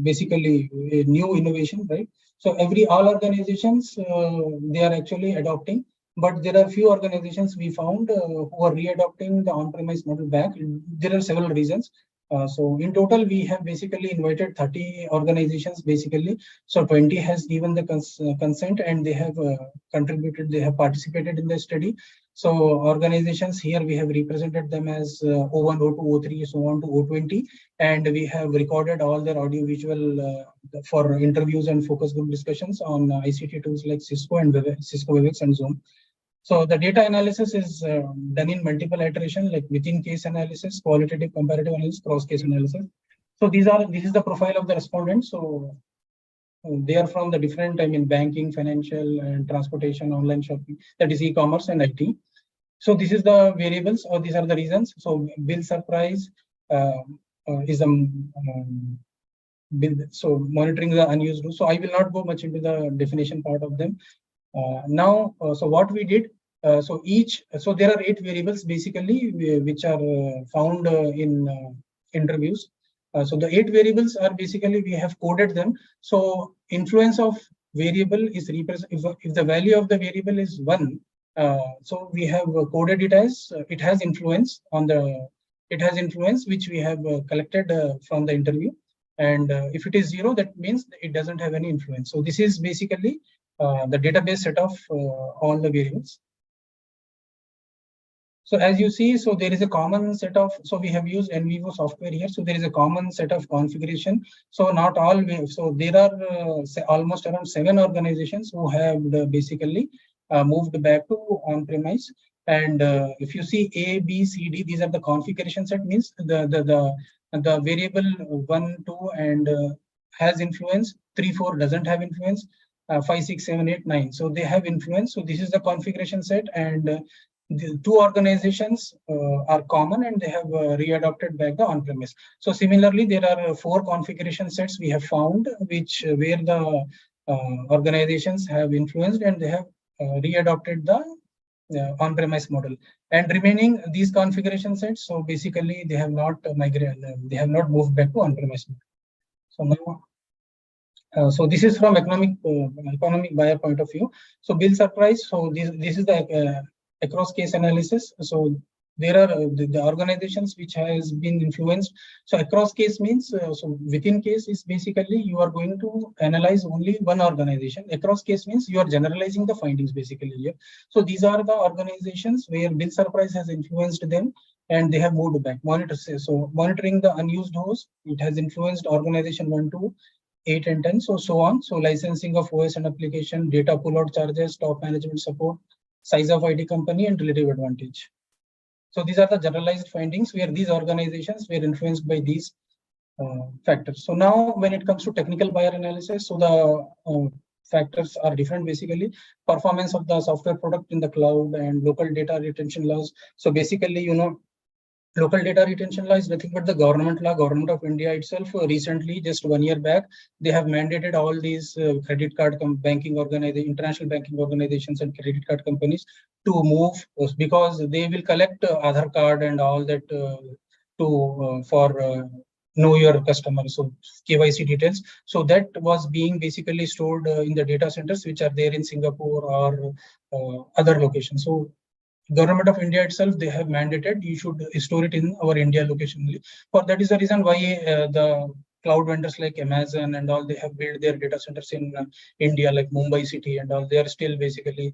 basically a new innovation, right? So all organizations they are actually adopting, but there are few organizations we found who are readopting the on-premise model back. There are several reasons. So in total, we have basically invited 30 organizations basically. So 20 has given the consent, and they have contributed, they have participated in the study. So organizations here, we have represented them as O1, O2, O3, so on to O20, and we have recorded all their audio visual for interviews and focus group discussions on ICT tools like Cisco and Cisco WebEx and Zoom. So the data analysis is done in multiple iterations, like within case analysis, qualitative, comparative analysis, cross case analysis. So this is the profile of the respondents. So they are from the different, banking, financial, and transportation, online shopping, that is e-commerce and IT. So this is the variables, or these are the reasons. So bill surprise is bill. So monitoring the unused rules. So I will not go much into the definition part of them. Now, so what we did, so there are 8 variables basically which are found in interviews. So the 8 variables are basically, we have coded them. So influence of variable is represented if the value of the variable is 1. So we have coded it as it has influence which we have collected from the interview. And if it is 0, that means it doesn't have any influence. So this is basically the database set of all the variables. So as you see, so there is a common set of, so we have used NVivo software here. So there is a common set of configuration. So not all, so there are almost around 7 organizations who have basically moved back to on-premise. And if you see A, B, C, D, these are the configuration set, means the variable 1, 2, and has influence. 3, 4 doesn't have influence. 5, 6, 7, 8, 9. So they have influence. So this is the configuration set, and the 2 organizations are common, and they have readopted back the on-premise. So similarly, there are 4 configuration sets we have found, where the organizations have influenced, and they have readopted the on-premise model. And remaining these configuration sets, so basically they have not migrated, they have not moved back to on-premise model. So now So this is from economic buyer point of view. So bill surprise. So this is the across case analysis. So there are the organizations which has been influenced. So across case means so within case is basically you are going to analyze only one organization. Across case means you are generalizing the findings basically here. So these are the organizations where bill surprise has influenced them and they have moved back. So monitoring the unused host, it has influenced organization 1, 2, 8 and 10, so on. So licensing of OS and application, data pullout charges, top management support, size of IT company, and relative advantage. So these are the generalized findings where these organizations were influenced by these factors. So now when it comes to technical buyer analysis, so the factors are different basically. Performance of the software product in the cloud and local data retention laws. So basically, you know, local data retention law is nothing but the government law. Government of India itself recently, just 1 year back, they have mandated all these credit card banking organizations, international banking organizations and credit card companies to move because they will collect Aadhaar card and all that for know your customer. So KYC details. So that was being basically stored in the data centers which are there in Singapore or other locations. So Government of India itself, they have mandated you should store it in our India location only. For that is the reason why the cloud vendors like Amazon and all, they have built their data centers in India, like Mumbai city and all. They are still basically,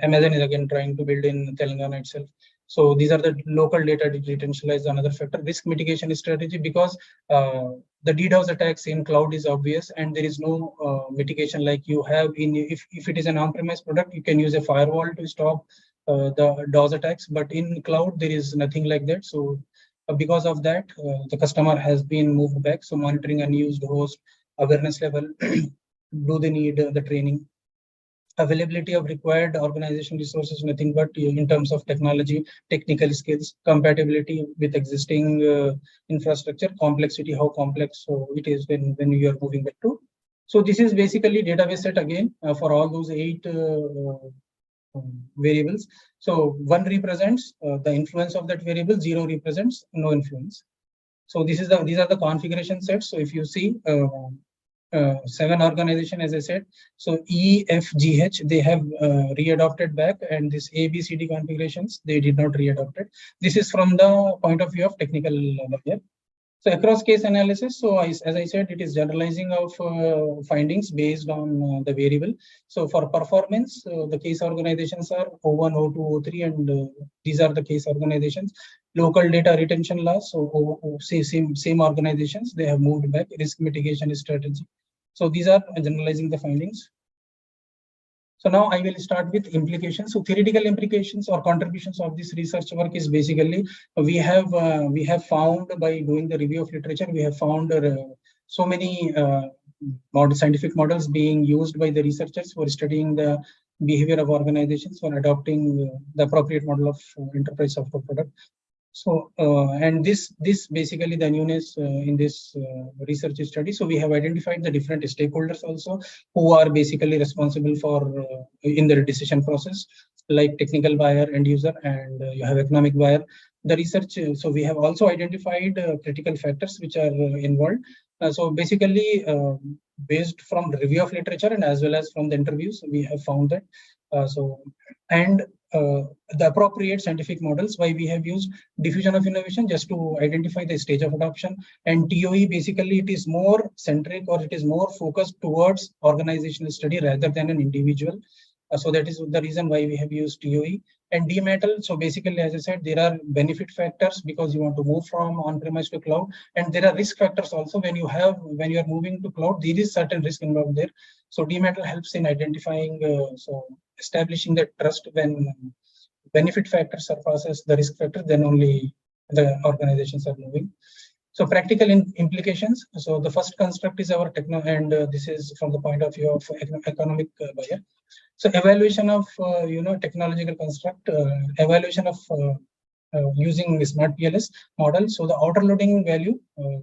Amazon is again trying to build in Telangana itself. So these are the local data retention is another factor. Risk mitigation strategy, because the DDoS attacks in cloud is obvious and there is no mitigation like you have in, if it is an on-premise product, you can use a firewall to stop the DOS attacks, but in cloud there is nothing like that. So because of that, the customer has been moved back. So monitoring unused host, awareness level, do they need the training? Availability of required organization resources, nothing but in terms of technology, technical skills, compatibility with existing infrastructure, complexity, how complex so it is when you are moving back to. So this is basically database set again for all those 8 variables. So 1 represents the influence of that variable, 0 represents no influence. So these are the configuration sets. So if you see 7 organization, as I said, so E, F, G, H, they have readopted back, and this A, B, C, D configurations, they did not readopt it. This is from the point of view of technical layer. So across case analysis, so as I said, it is generalizing of findings based on the variable. So for performance, the case organizations are O1, O2, O3, and these are the case organizations. Local data retention laws, so same organizations, they have moved back. Risk mitigation strategy. So these are generalizing the findings. So now I will start with implications. So theoretical implications or contributions of this research work is basically we have found by doing the review of literature, we have found so many scientific models being used by the researchers for studying the behavior of organizations for adopting the appropriate model of enterprise software product. So and this basically the newness in this research study. So we have identified the different stakeholders also who are basically responsible for in the decision process, like technical buyer, end user, and you have economic buyer. The research, so we have also identified critical factors which are involved. So basically based from the review of literature and as well as from the interviews, we have found that the appropriate scientific models, why we have used diffusion of innovation just to identify the stage of adoption, and TOE basically it is more centric or it is more focused towards organizational study rather than an individual. So that is the reason why we have used TOE. And demetal, so basically, as I said, there are benefit factors because you want to move from on-premise to cloud, and there are risk factors also when you are moving to cloud. There is certain risk involved there. So demetal helps in identifying, so establishing that trust. When benefit factors surpasses the risk factor, then only the organizations are moving. So practical implications. So the first construct is our techno, and this is from the point of view of economic buyer. So evaluation of technological construct, evaluation of using smart PLS model. So the outer loading value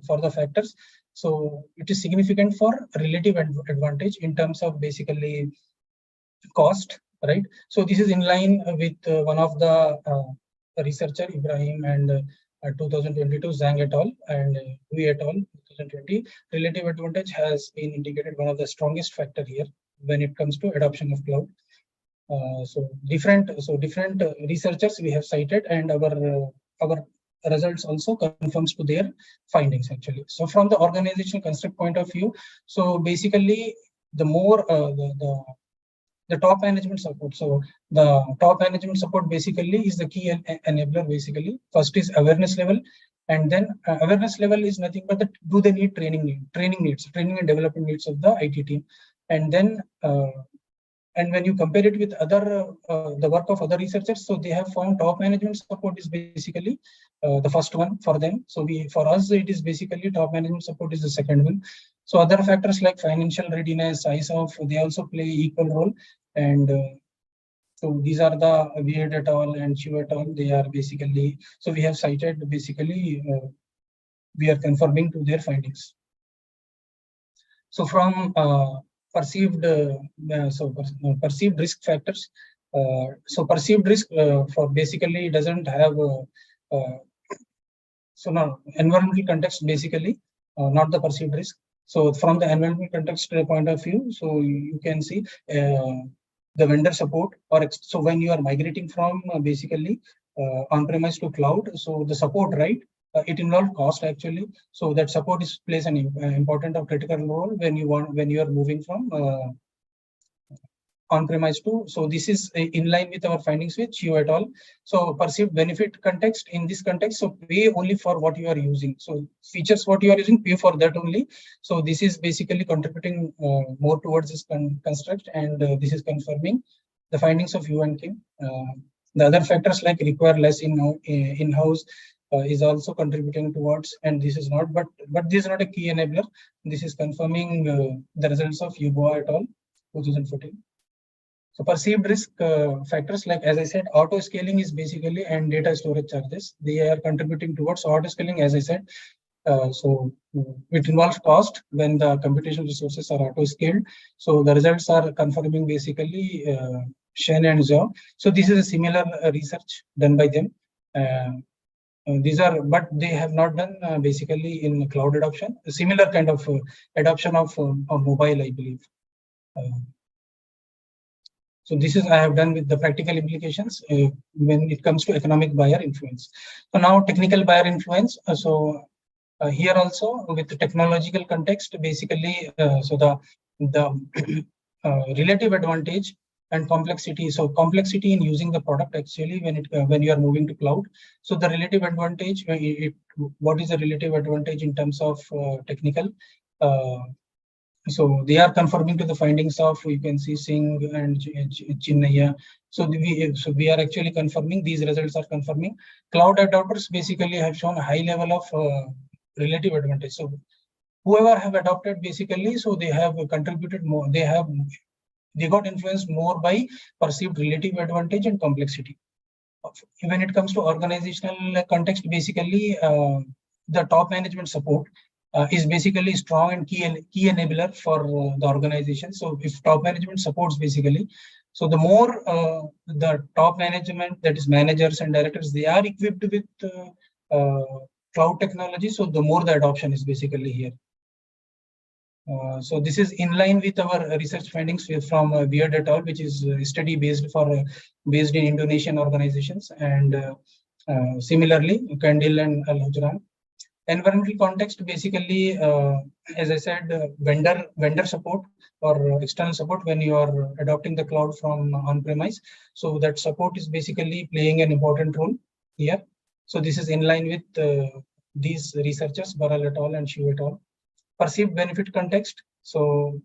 for the factors. So it is significant for relative advantage in terms of basically cost, right? So this is in line with one of the researcher Ibrahim and 2022 Zhang et al. And Hui et al. 2020, relative advantage has been indicated one of the strongest factor here when it comes to adoption of cloud. So different researchers we have cited, and our results also confirms to their findings actually. So from the organizational construct point of view, so basically the more the top management support. So the top management support basically is the key enabler basically. First is awareness level, and then awareness level is nothing but the do they need training and development needs of the IT team, and then and when you compare it with other the work of other researchers, so they have found top management support is basically the first one for them. So for us it is basically top management support is the second one. So other factors like financial readiness, size of, they also play equal role. And so these are the Weird et al. And Chu et al. They are basically, so we have cited basically we are confirming to their findings. So from perceived risk factors. So perceived risk for basically doesn't have so now environmental context basically not the perceived risk. So from the environmental context point of view, so you can see the vendor support, or so when you are migrating from basically on-premise to cloud, so the support, right? It involves cost actually. So that support plays an important or critical role when you are moving from on-premise to. So this is in line with our findings with Chu et al. So perceived benefit context, in this context, so pay only for what you are using. So features what you are using, pay for that only. So this is basically contributing more towards this construct, and this is confirming the findings of Yu and Kim. The other factors like require less in-house is also contributing towards, and this is not, but this is not a key enabler. This is confirming the results of ViVA et al. 2014. So perceived risk factors like, as I said, auto scaling is basically, and data storage charges, they are contributing towards auto scaling, as I said. So it involves cost when the computation resources are auto scaled. So the results are confirming basically Shen and Zhao. So this is a similar research done by them. These are, but they have not done basically in cloud adoption, a similar kind of adoption of mobile, I believe. So this is I have done with the practical implications when it comes to economic buyer influence. So now technical buyer influence. Here also with the technological context, basically, so the relative advantage and complexity. So complexity in using the product actually when you are moving to cloud. So the relative advantage, what is the relative advantage in terms of technical? So they are confirming to the findings of, you can see Singh and Chinnaya. So we are actually confirming, these results are confirming. Cloud adopters basically have shown a high level of relative advantage. So whoever have adopted basically, so they have contributed more, they got influenced more by perceived relative advantage and complexity. When it comes to organizational context, basically the top management support is basically strong and key enabler for the organization. So if top management supports basically, so the more the top management, that is managers and directors, they are equipped with cloud technology, so the more the adoption is basically here. So this is in line with our research findings from Weird et al., which is a study based in Indonesian organizations, and similarly Kandil and Al-Hujran. Environmental context basically, as I said, vendor support or external support when you are adopting the cloud from on-premise. So that support is basically playing an important role here. So this is in line with these researchers, Baral et al. And Shu et al. Perceived benefit context. So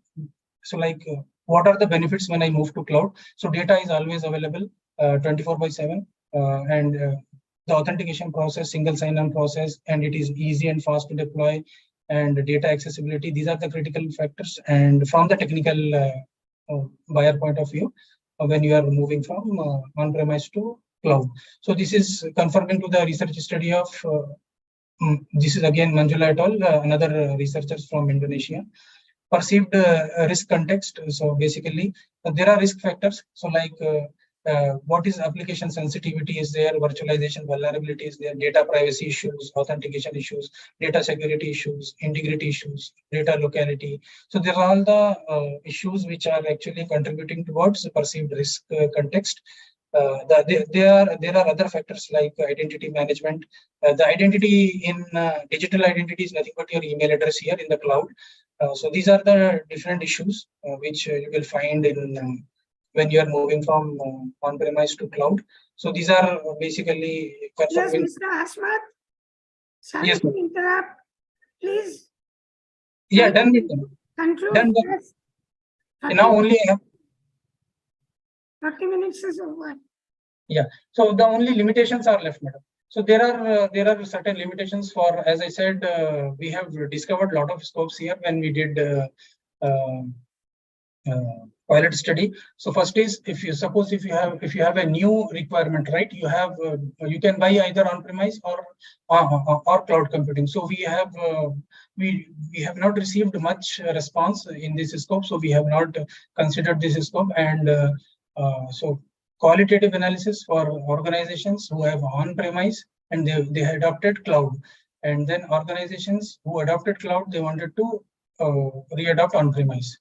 like what are the benefits when I move to cloud? So data is always available 24/7 and the authentication process, single sign-on process, and it is easy and fast to deploy, and data accessibility. These are the critical factors. And from the technical buyer point of view, when you are moving from on-premise to cloud. So this is confirming to the research study of, this is again Manjula et al., another researchers from Indonesia. Perceived risk context. So basically, there are risk factors. So like what is application sensitivity is there, virtualization vulnerability is there, data privacy issues, authentication issues, data security issues, integrity issues, data locality. So there are all the issues which are actually contributing towards the perceived risk context. There are other factors like identity management. The identity in digital identity is nothing but your email address here in the cloud. So these are the different issues which you will find in when you are moving from on-premise to cloud. So these are basically Yes, confirming. Mr. Hasmath. Sorry Yes, to interrupt. Please. yeah, done with them. Conclude. Done. Yes. Now only I have 30 minutes is over. Yeah, so the only limitations are left, madam. So there are certain limitations for, as I said, we have discovered a lot of scopes here when we did pilot study. So first is, if you have a new requirement, right? You can buy either on-premise or cloud computing. So we have not received much response in this scope. So we have not considered this scope, and so qualitative analysis for organizations who have on-premise and they adopted cloud, and then organizations who adopted cloud, they wanted to re-adopt on-premise.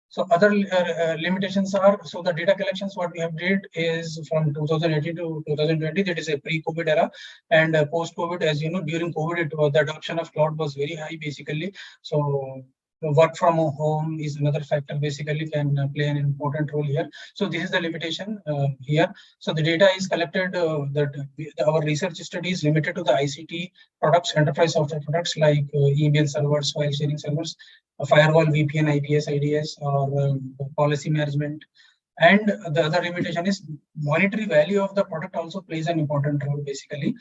So other limitations are, so the data collections what we have did is from 2018 to 2020, that is a pre-COVID era, and post-COVID, as you know, during COVID, the adoption of cloud was very high basically. So work from home is another factor, basically can play an important role here. So this is the limitation here. So the data is collected, our research study is limited to the ICT products, enterprise software products like email servers, file sharing servers, firewall, VPN, IPS, IDS, or policy management. And the other limitation is monetary value of the product also plays an important role basically.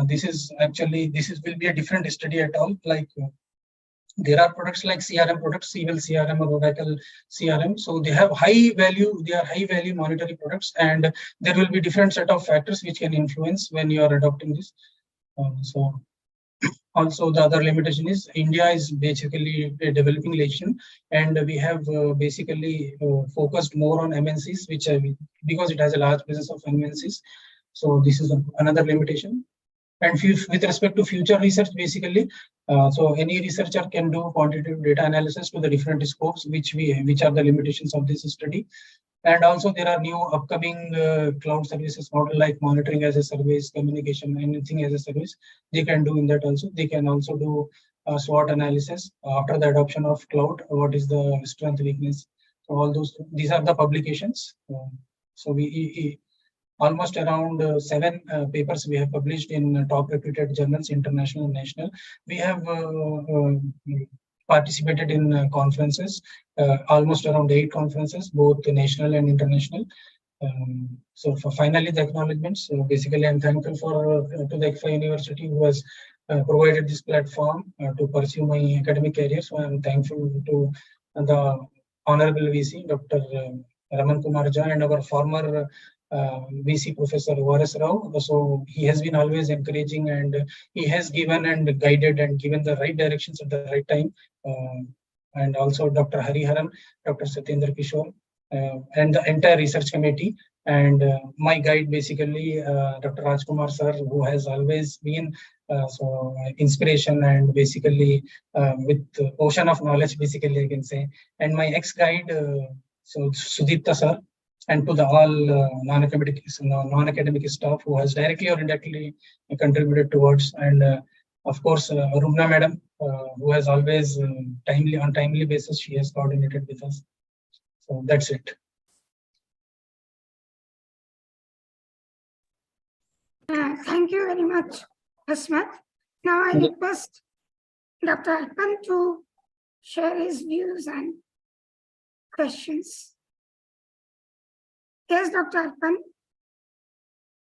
This will be a different study at all, like there are products like CRM products, Siebel CRM or Oracle CRM. So they have high value, they are high value monetary products, and there will be different set of factors which can influence when you are adopting this. So also the other limitation is India is basically a developing nation, and we have basically focused more on MNCs, which because it has a large presence of MNCs. So this is another limitation. And with respect to future research, basically, so any researcher can do quantitative data analysis to the different scopes, which are the limitations of this study. And also there are new upcoming cloud services model like monitoring as a service, communication, anything as a service. They can do in that also. They can also do SWOT analysis after the adoption of cloud. What is the strength, weakness? So all these are the publications. So we almost around 7 papers we have published in top reputed journals, international and national. We have participated in conferences, almost around 8 conferences, both national and international. So for finally the acknowledgements, so basically I'm thankful to the ICFA University who has provided this platform to pursue my academic career. So I'm thankful to the Honorable VC, Dr. Raman Kumar Jha, and our former VC Professor VOCE Rao. So he has been always encouraging, and he has given and guided and given the right directions at the right time. And also Dr. Hariharan, Dr. Satyendra Kishore, and the entire research committee. And my guide, basically, Dr. Rajkumar sir, who has always been inspiration and basically with ocean of knowledge, basically I can say. And my ex-guide, so Sudipta sir, and to the all non-academic staff who has directly or indirectly contributed towards, and of course Rumna madam, who has always on timely basis she has coordinated with us. So that's it. Thank you very much, Hasmath. Now I request Dr. Arpan to share his views and questions. Yes, Dr. Arpan.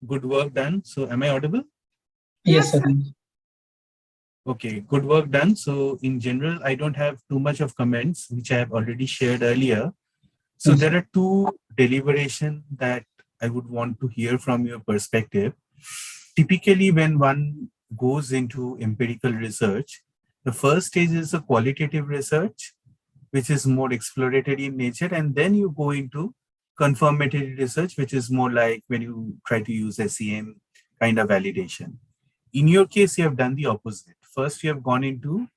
Good work done. So am I audible? Yes, sir. Okay, good work done. So in general, I don't have too much of comments, which I have already shared earlier. So Yes. there are 2 deliberations that I would want to hear from your perspective. Typically, when one goes into empirical research, the first stage is a qualitative research, which is more exploratory in nature, and then you go into confirmatory research, which is more like when you try to use SEM kind of validation. In your case, you have done the opposite. First, you have gone into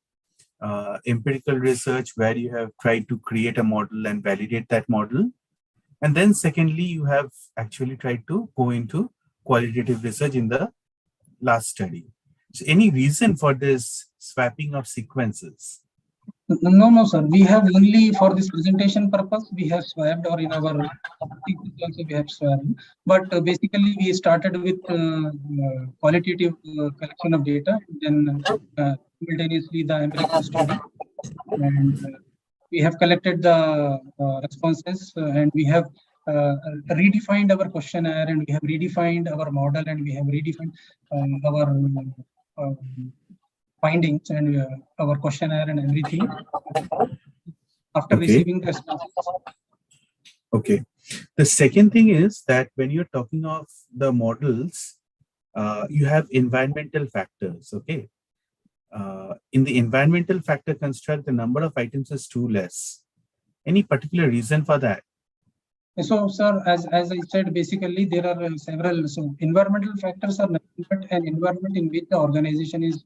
empirical research where you have tried to create a model and validate that model. And then secondly, you have actually tried to go into qualitative research in the last study. So any reason for this swapping of sequences? No, sir. We have only for this presentation purpose, we have swapped, or in our thesis also we have swapped. But basically, we started with qualitative collection of data, then simultaneously the empirical study. And we have collected the responses, and we have redefined our questionnaire, and we have redefined our model, and we have redefined our findings and our questionnaire and everything after receiving the responses. Okay. The second thing is that when you're talking of the models, you have environmental factors. Okay. In the environmental factor construct, the number of items is too less. Any particular reason for that? So, sir, as I said, basically there are several. So, environmental factors are nothing but an environment in which the organization is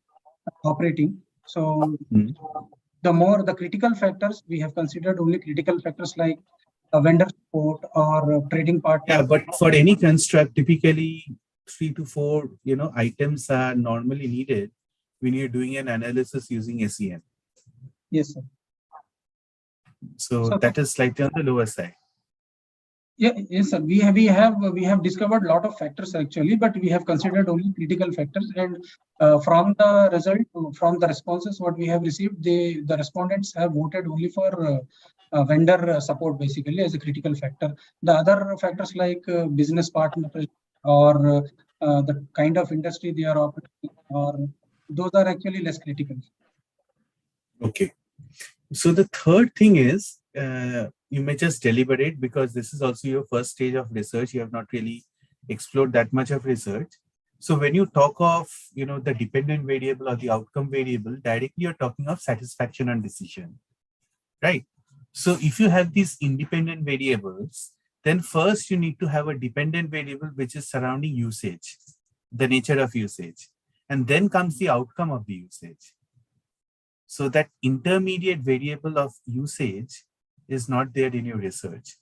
operating. So, the critical factors we have considered only critical factors like a vendor support or a trading partner. Yeah, but for any construct, typically 3 to 4, items are normally needed when you're doing an analysis using SEM. Yes, sir. So that is slightly on the lower side. Yeah, yes, sir. We have discovered a lot of factors actually, but we have considered only critical factors. And from the result, from the responses what we have received, the respondents have voted only for vendor support basically as a critical factor. The other factors like business partner or the kind of industry they are operating, or those are actually less critical. Okay. So the third thing is, you may just deliberate because this is also your first stage of research. You have not really explored that much of research. So when you talk of, the dependent variable or the outcome variable, directly you're talking of satisfaction and decision, right? So if you have these independent variables, then first you need to have a dependent variable which is surrounding usage, the nature of usage, and then comes the outcome of the usage. So that intermediate variable of usage is not there in your research.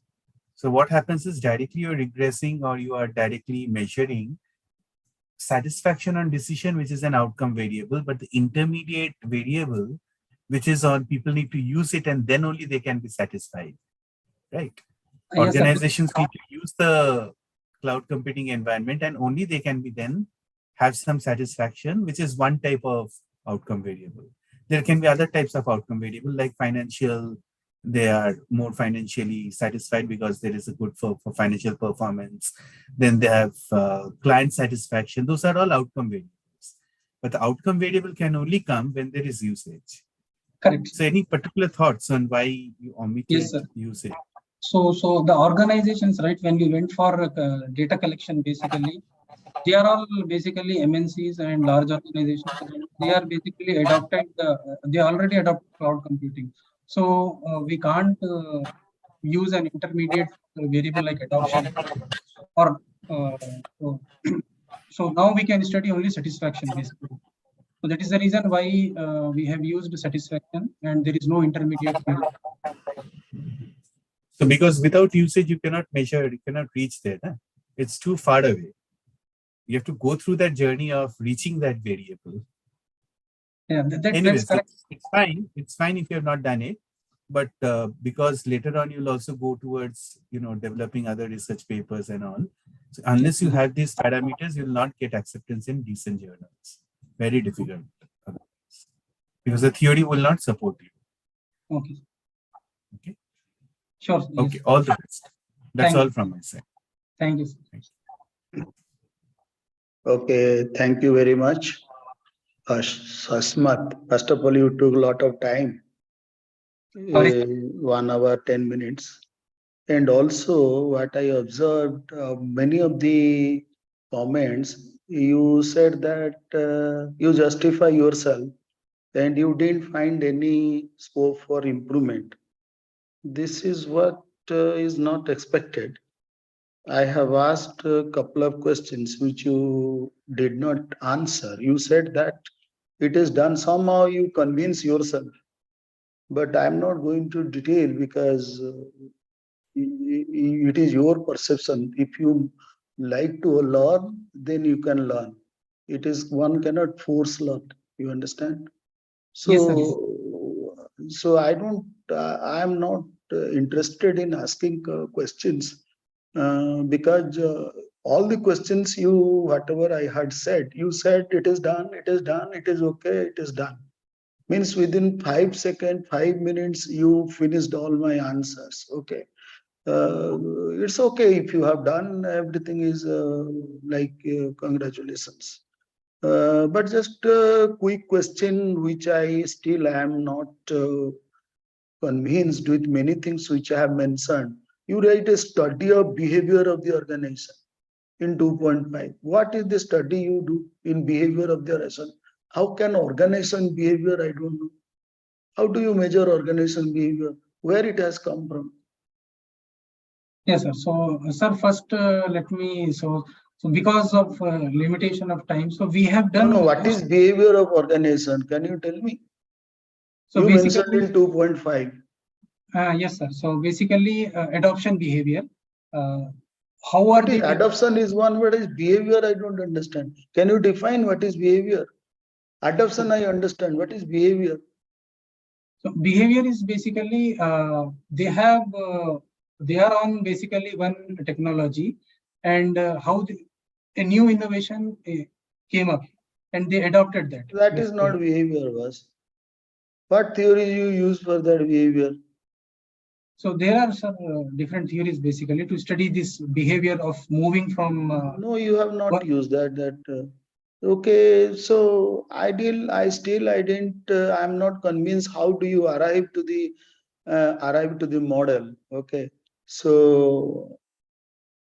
So what happens is directly you're regressing or you are directly measuring satisfaction on decision, which is an outcome variable, but the intermediate variable, which is on people need to use it and then only they can be satisfied, right? Yes, Organizations need to use the cloud computing environment and only they can be then have some satisfaction, which is one type of outcome variable. There can be other types of outcome variable like financial. They are more financially satisfied because there is a good for financial performance. Then they have client satisfaction. Those are all outcome variables. But the outcome variable can only come when there is usage. Correct. So any particular thoughts on why you omitted usage? So the organizations, right, when we went for data collection, basically, they are all basically MNCs and large organizations. They are basically adopted, they already adopt cloud computing. So we can't use an intermediate variable like adoption. Or so now we can study only satisfaction basically. So that is the reason why we have used satisfaction and there is no intermediate variable. So because without usage, you cannot measure, you cannot reach there. Huh? It's too far away. You have to go through that journey of reaching that variable. Yeah, anyways, that's correct. It's fine. It's fine if you have not done it. But because later on, you'll also go towards, developing other research papers and all. So unless you have these parameters, you'll not get acceptance in decent journals. Very difficult. Because the theory will not support you. Okay. Okay. Sure. Okay. Yes. All the best. That's all from my side. Thank you. Okay, thank you very much. Hasmath, first of all, you took a lot of time. 1 hour, 10 minutes. And also what I observed, many of the comments, you said that you justify yourself and you didn't find any scope for improvement. This is what is not expected. I have asked a couple of questions which you did not answer. You said that it is done somehow, you convince yourself. But I'm not going to detail because it is your perception. If you like to learn, then you can learn. It is one cannot force learn. You understand? Yes, sir. So I don't. I am not interested in asking questions because all the questions you whatever I had said, you said it is done. It is done. It is okay. It is done. Means within 5 seconds, 5 minutes, you finished all my answers. Okay. It's okay if you have done everything is congratulations. But just a quick question which I still am not convinced with many things which I have mentioned. You write a study of behavior of the organization in 2.5. What is the study you do in behavior of the organization? How can organization behavior? I don't know. How do you measure organization behavior? Where it has come from? Yes, sir. So, sir, first let me so because of limitation of time, so we have done. No, what is behavior of organization? Can you tell me? So you mentioned basically, in 2.5. Yes, sir. So basically, adoption behavior. How are What they? is adoption is one, what is behavior? I don't understand. Can you define what is behavior? Adoption, I understand. What is behavior? So behavior is basically they are on basically one technology, and how a new innovation came up, and they adopted that. That is not behavior, was. What theory you use for that behavior? So there are some different theories basically to study this behavior of moving from. No, you have not used that. Okay, so I didn't. I'm not convinced. How do you arrive to the model? Okay, so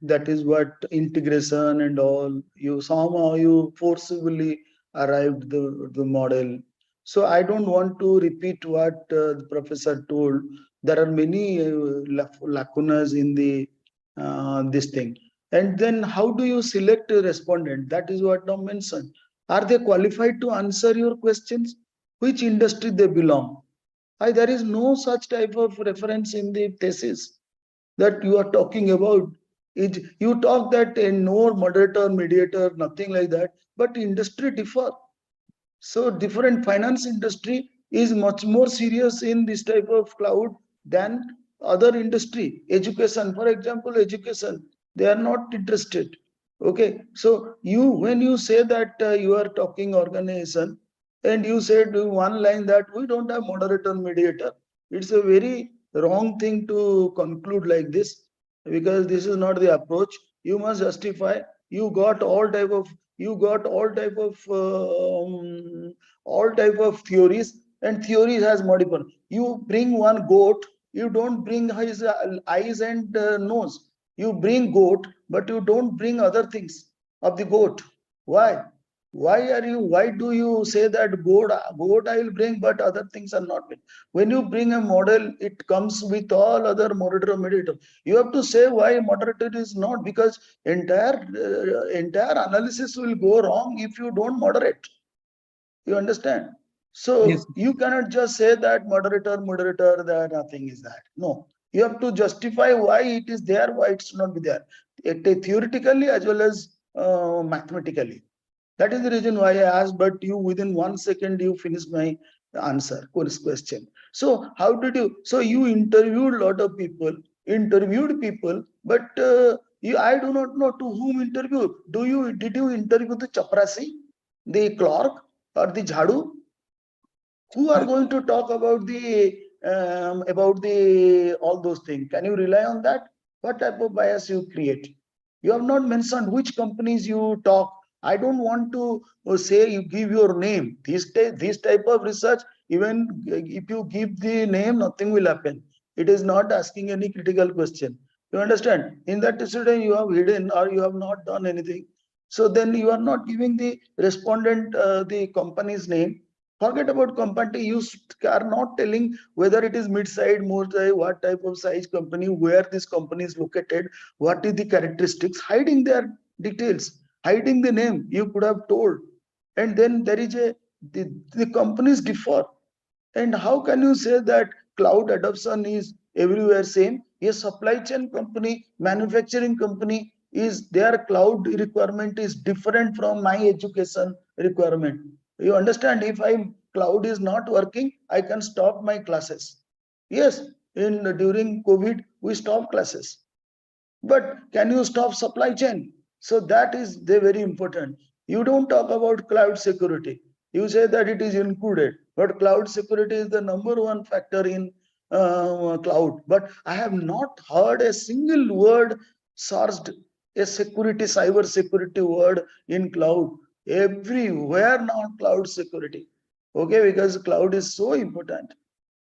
that is what integration and all. You somehow you forcibly arrived the model. So I don't want to repeat what the professor told. There are many lacunas in the this thing. And then how do you select a respondent? That is what I mentioned. Are they qualified to answer your questions? Which industry they belong? There is no such type of reference in the thesis that you are talking about. You talk that no moderator, mediator, nothing like that, but industry differ. So different finance industry is much more serious in this type of cloud than other industry. Education, for example, education, they are not interested. Okay, so when you say that you are talking organization and you said one line that we don't have moderator, mediator, it's a very wrong thing to conclude like this, because this is not the approach. You must justify. You got all type of theories, and theories has multiple. You bring one goat, you don't bring his eyes and nose. You bring goat, but you don't bring other things of the goat. Why? Why do you say that goat I will bring, but other things are not bring? When you bring a model, it comes with all other moderator mediator. You have to say why moderator is not, because entire analysis will go wrong if you don't moderate. You understand? So Yes. you cannot just say that moderator, that nothing is that. No, you have to justify why it is there, why it's not be there, theoretically as well as mathematically. That is the reason why I asked, but you within 1 second you finished my answer question. So how did you? So you interviewed a lot of people, but I do not know to whom interview. Did you interview the chaprasi, the clerk, or the jhadu? Who are going to talk about the all those things? Can you rely on that? What type of bias you create? You have not mentioned which companies you talk. I don't want to say you give your name. This type of research, even if you give the name, nothing will happen. It is not asking any critical question. You understand? In that student, you have hidden or you have not done anything. So then you are not giving the respondent the company's name. Forget about company. You are not telling whether it is mid-size, more-size, what type of size company, where this company is located, what is the characteristics, hiding their details, hiding the name. You could have told. And then there is the companies differ. And how can you say that cloud adoption is everywhere same? A supply chain company, manufacturing company, is their cloud requirement is different from my education requirement. You understand? If cloud is not working, I can stop my classes. Yes, during COVID, we stopped classes. But can you stop supply chain? So that is very important. You don't talk about cloud security. You say that it is included, but cloud security is the #1 factor in cloud. But I have not heard a single word sourced a security, cyber security word in cloud. Everywhere now cloud security. Okay, because cloud is so important.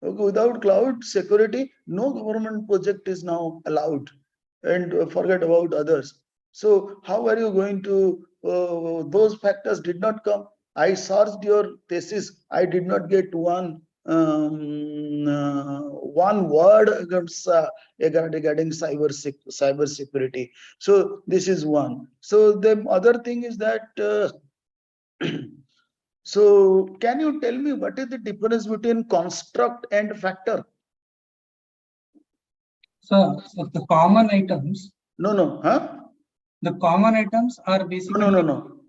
Okay, without cloud security, no government project is now allowed, and forget about others. So how are you going to, those factors did not come. I searched your thesis. I did not get one word against regarding cyber security. So this is one. So the other thing is that so can you tell me what is the difference between construct and factor? So the common items. No, huh? The common items are basically. No.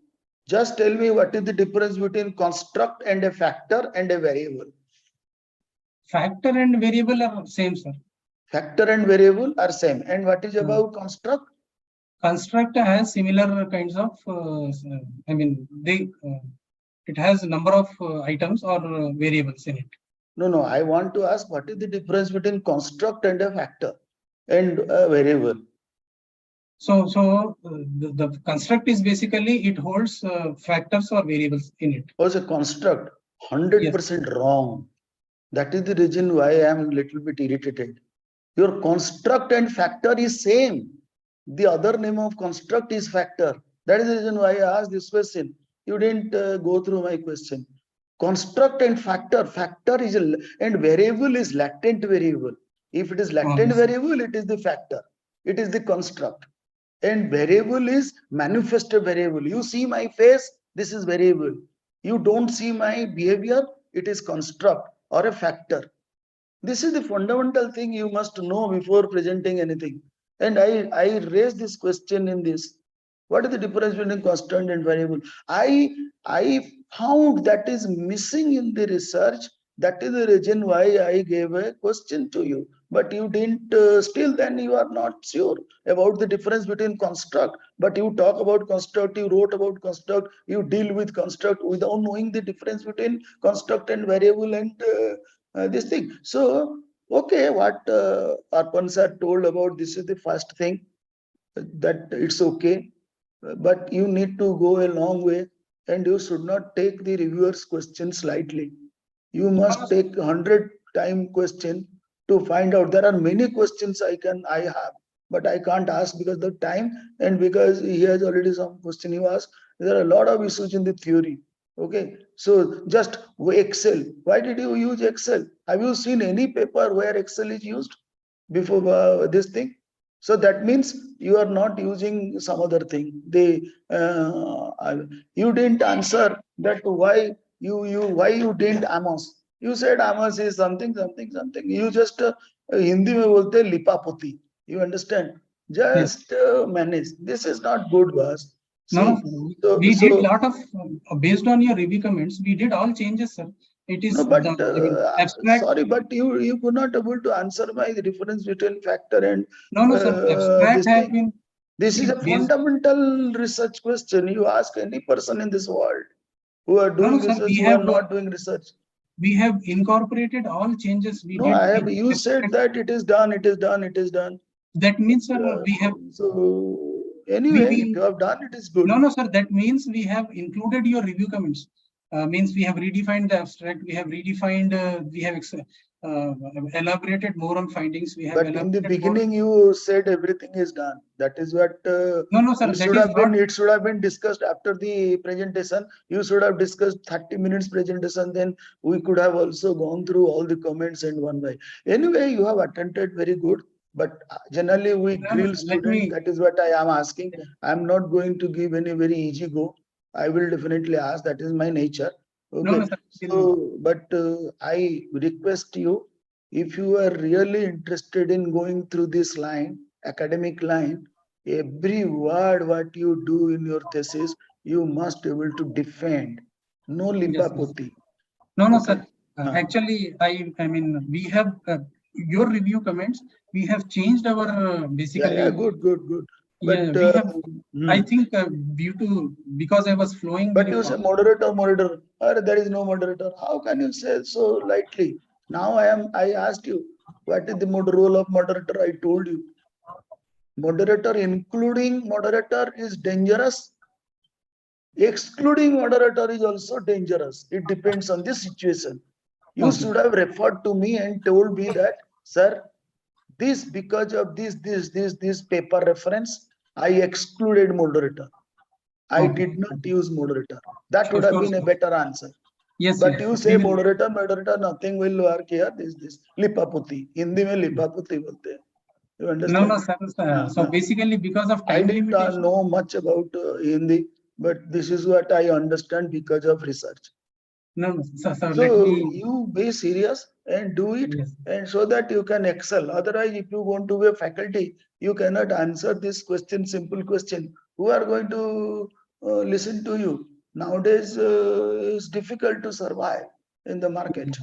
Just tell me what is the difference between construct and a factor and a variable. Factor and variable are same, sir. Factor and variable are same. And what is about construct? Construct has similar kinds of, I mean, it has a number of items or variables in it. No. I want to ask what is the difference between construct and a factor and a variable? So the construct is basically it holds factors or variables in it. Also construct 100% wrong. That is the reason why I am a little bit irritated. Your construct and factor is same. The other name of construct is factor. That is the reason why I asked this question. You didn't go through my question. Construct and factor is and variable is latent variable. If it is latent variable, it is the factor. It is the construct. And variable is manifested variable. You see my face, this is variable. You don't see my behavior, it is construct or a factor. This is the fundamental thing you must know before presenting anything. And I raised this question in this. What is the difference between constant and variable? I found that is missing in the research. That is the reason why I gave a question to you. But you didn't, still then you are not sure about the difference between construct. But you talk about construct, you wrote about construct, you deal with construct without knowing the difference between construct and variable and this thing. So, okay, what Arpan sir told about this is the first thing, that it's okay. But you need to go a long way, and you should not take the reviewers' questions lightly. You must take 100-time question to find out. There are many questions I have, but I can't ask because of the time and because he has already some question you asked. There are a lot of issues in the theory. Okay, so just Excel. Why did you use Excel? Have you seen any paper where Excel is used before this thing? So that means you are not using some other thing. You didn't answer that why you didn't Amos. You said Amos is something. You just Hindi mein bolte lipapoti. You understand? Just manage. This is not good, boss. No, we did a lot of, based on your review comments, we did all changes, sir. It is no, but abstract. Sorry, but you could not able to answer my difference between factor and no, sir. Abstract have been. This is a fundamental research question. You ask any person in this world who are doing research, who are not doing research. We have incorporated all changes we did. I have. You said that it is done. That means, sir, we have. So anyway, if you have done, it is good. No, sir. That means we have included your review comments. Means we have redefined the abstract. We have redefined. We have elaborated more on findings. We have But in the elaborated more. beginning, you said everything is done. That is what No, sir, it that should is have been. not. It should have been discussed after the presentation. You should have discussed 30 minutes presentation. Then we could have also gone through all the comments and one by. Anyway, you have attended very good. But generally, we No, grill let student. me. That is what I am asking. I am not going to give any very easy go. I will definitely ask. That is my nature. No, Okay. sir. So, but I request you, if you are really interested in going through this line, academic line, every word what you do in your thesis, you must be able to defend. No Yes, lipapoti. No, Okay. sir. Actually, I mean, we have your review comments. We have changed our basically. Yeah, good. But Yeah, we have. I think due to because I was flowing. But very you say fast. moderator, or there is no moderator. How can you say so lightly? Now I asked you, what is the role of moderator? I told you. Moderator, including moderator, is dangerous. Excluding moderator is also dangerous. It depends on the situation. You Okay. should have referred to me and told me that, sir, this because of this paper reference, I excluded moderator. I Okay. did not use moderator. That would Sure, have been a sir. better answer. Yes, But yes. you say moderator, nothing will work here. This lipaputi. Hindi mein lipaputi bolte hain. You understand? No, sir. So basically, because of I time didn't limitation. know much about Hindi, but this is what I understand because of research. No, sir. Let So me. you be serious and do it, Yes. and so that you can excel. Otherwise, if you want to be a faculty, you cannot answer this question, simple question. Who are going to listen to you? Nowadays, it's difficult to survive in the market.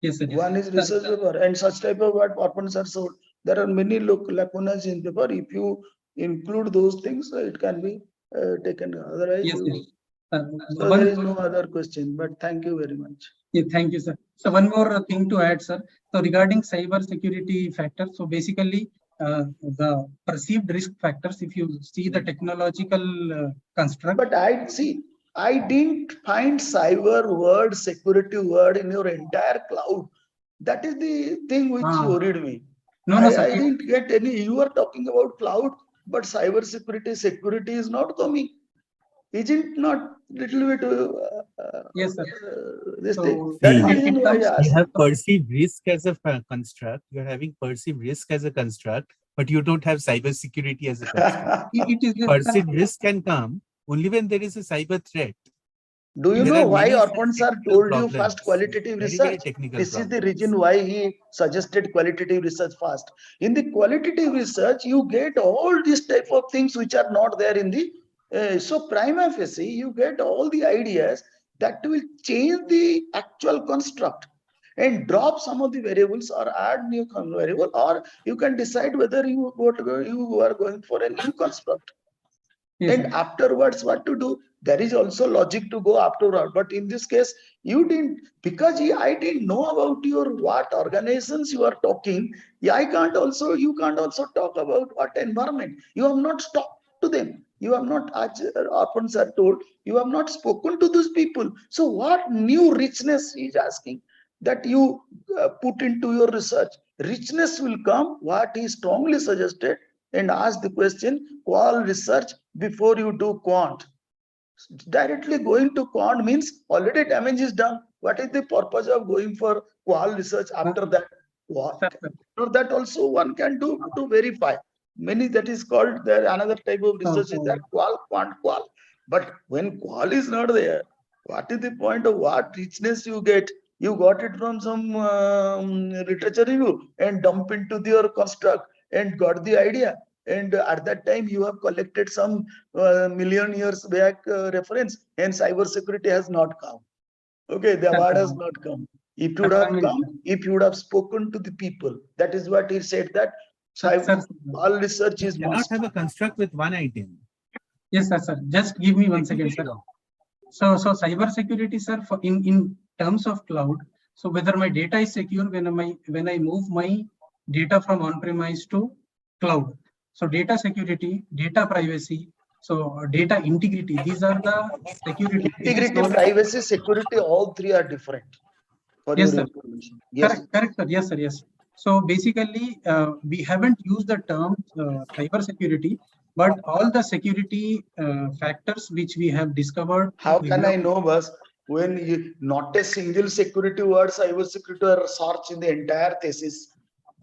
Yes, sir. One is research paper, and such type of what weapons are sold. There are many lacunas in paper. If you include those things, it can be taken. Otherwise, Yes, yes. so there is no other question. But thank you very much. Yeah, thank you, sir. So one more thing to add, sir. So regarding cyber security factors, so basically the perceived risk factors, if you see the technological construct. But I didn't find cyber word, security word in your entire cloud. That is the thing which worried me. No, sir. I didn't get any. You are talking about cloud, but cyber security is not coming. Isn't not little bit Yes, sir. this So, thing. That is the reason why I You asked. have perceived risk as a construct. You are having perceived risk as a construct, but you don't have cyber security as a construct. it is Perceived risk can come only when there is a cyber threat. Do you There know are why many Arpan sir technical told you problems, first qualitative very research? technical This is the problems. reason why he suggested qualitative research first. In the qualitative research, you get all these type of things which are not there in the. So prima facie, you get all the ideas that will change the actual construct and drop some of the variables or add new variable, or you can decide whether you are going for a new construct. Yes, And afterwards, what to do? There is also logic to go afterward. But in this case, you didn't, because I didn't know about your what organizations you are talking. Yeah, you can't also talk about what environment. You have not talked to them. You have not, as Arpan sir told, you have not spoken to those people. So what new richness he is asking that you put into your research? Richness will come, what he strongly suggested, and ask the question, qual research before you do quant. Directly going to quant means already damage is done. What is the purpose of going for qual research after that? What? After that also one can do to verify. Many that is called there another type of research is that qual, quant, qual. But when qual is not there, what is the point of what richness you get? You got it from some literature review and dump into your construct and got the idea. And at that time you have collected some million years back reference, and cyber security has not come. Okay, the award has not come. If you would have come, if you would have spoken to the people, that is what he said, that all research is must. You cannot have a construct with one item. Yes, sir. Just give me 1 second, sir. So cyber security, sir, for in terms of cloud. So whether my data is secure when I move my data from on-premise to cloud. So data security, data privacy, so data integrity. These are the security. Integrity, privacy, security, all three are different. for Yes, your sir. information. Yes. Correct, sir. Yes, sir. Yes. So basically, we haven't used the term cyber security, but all the security factors which we have discovered. How can I know, boss? When you, not a single security word cyber security are searched in the entire thesis.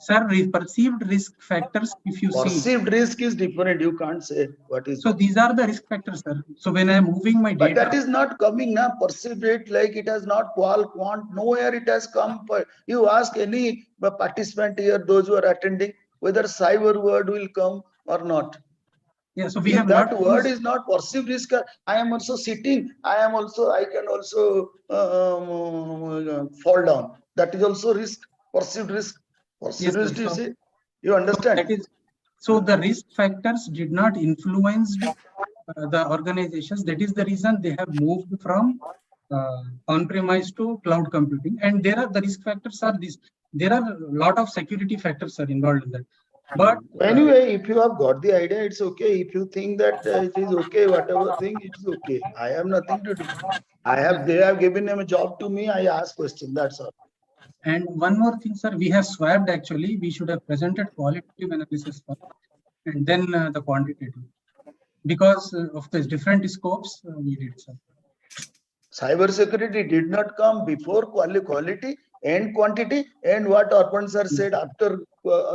Sir, perceived risk factors, if you see. Perceived risk is different. You can't say what is. So these are the risk factors, sir. So when I am moving my But data. that is not coming now. Perceived it like it has not quant. Nowhere it has come. You ask any participant here, those who are attending, whether cyber word will come or not. Yeah, so we If have that not word used, is not perceived risk, I am also sitting. I can also fall down. That is also risk. Perceived risk. Perceived yes, sir. risk. You So, see, you so understand? that is, so the risk factors did not influence the organizations. That is the reason they have moved from on-premise to cloud computing. And there are the risk factors are these. There are a lot of security factors are involved in that. But Anyway, if you have got the idea, it's okay. If you think that it is okay, whatever thing, it's okay. I have nothing to do. They have given a job to me. I ask question. That's all. and one more thing, sir, we have swapped actually. We should have presented qualitative analysis first and then the quantitative. Because of the different scopes, we did, sir. Cyber security did not come before quality and quantity, and what Arpan sir said after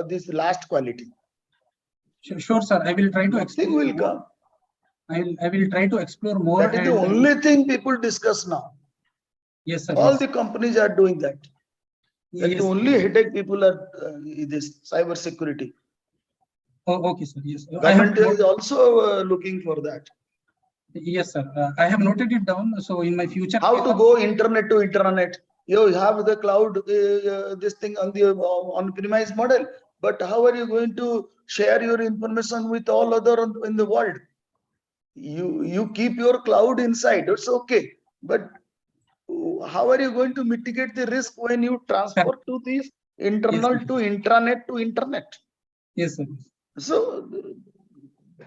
this last quality. Sure, sir. I will try to Nothing will come. I will try to explore more. That is the only thing people discuss now. Yes, sir. All yes. the companies are doing that. That's the only headache people are this cyber security. Oh, okay, sir. Yes. Government is also looking for that. Yes, sir. I have noted it down. So in my future. How to go internet to intranet? You have the cloud, this thing on the on-premise model, but how are you going to share your information with all other in the world? You keep your cloud inside. It's okay, but how are you going to mitigate the risk when you transfer to this internal to intranet to internet? Yes, sir. So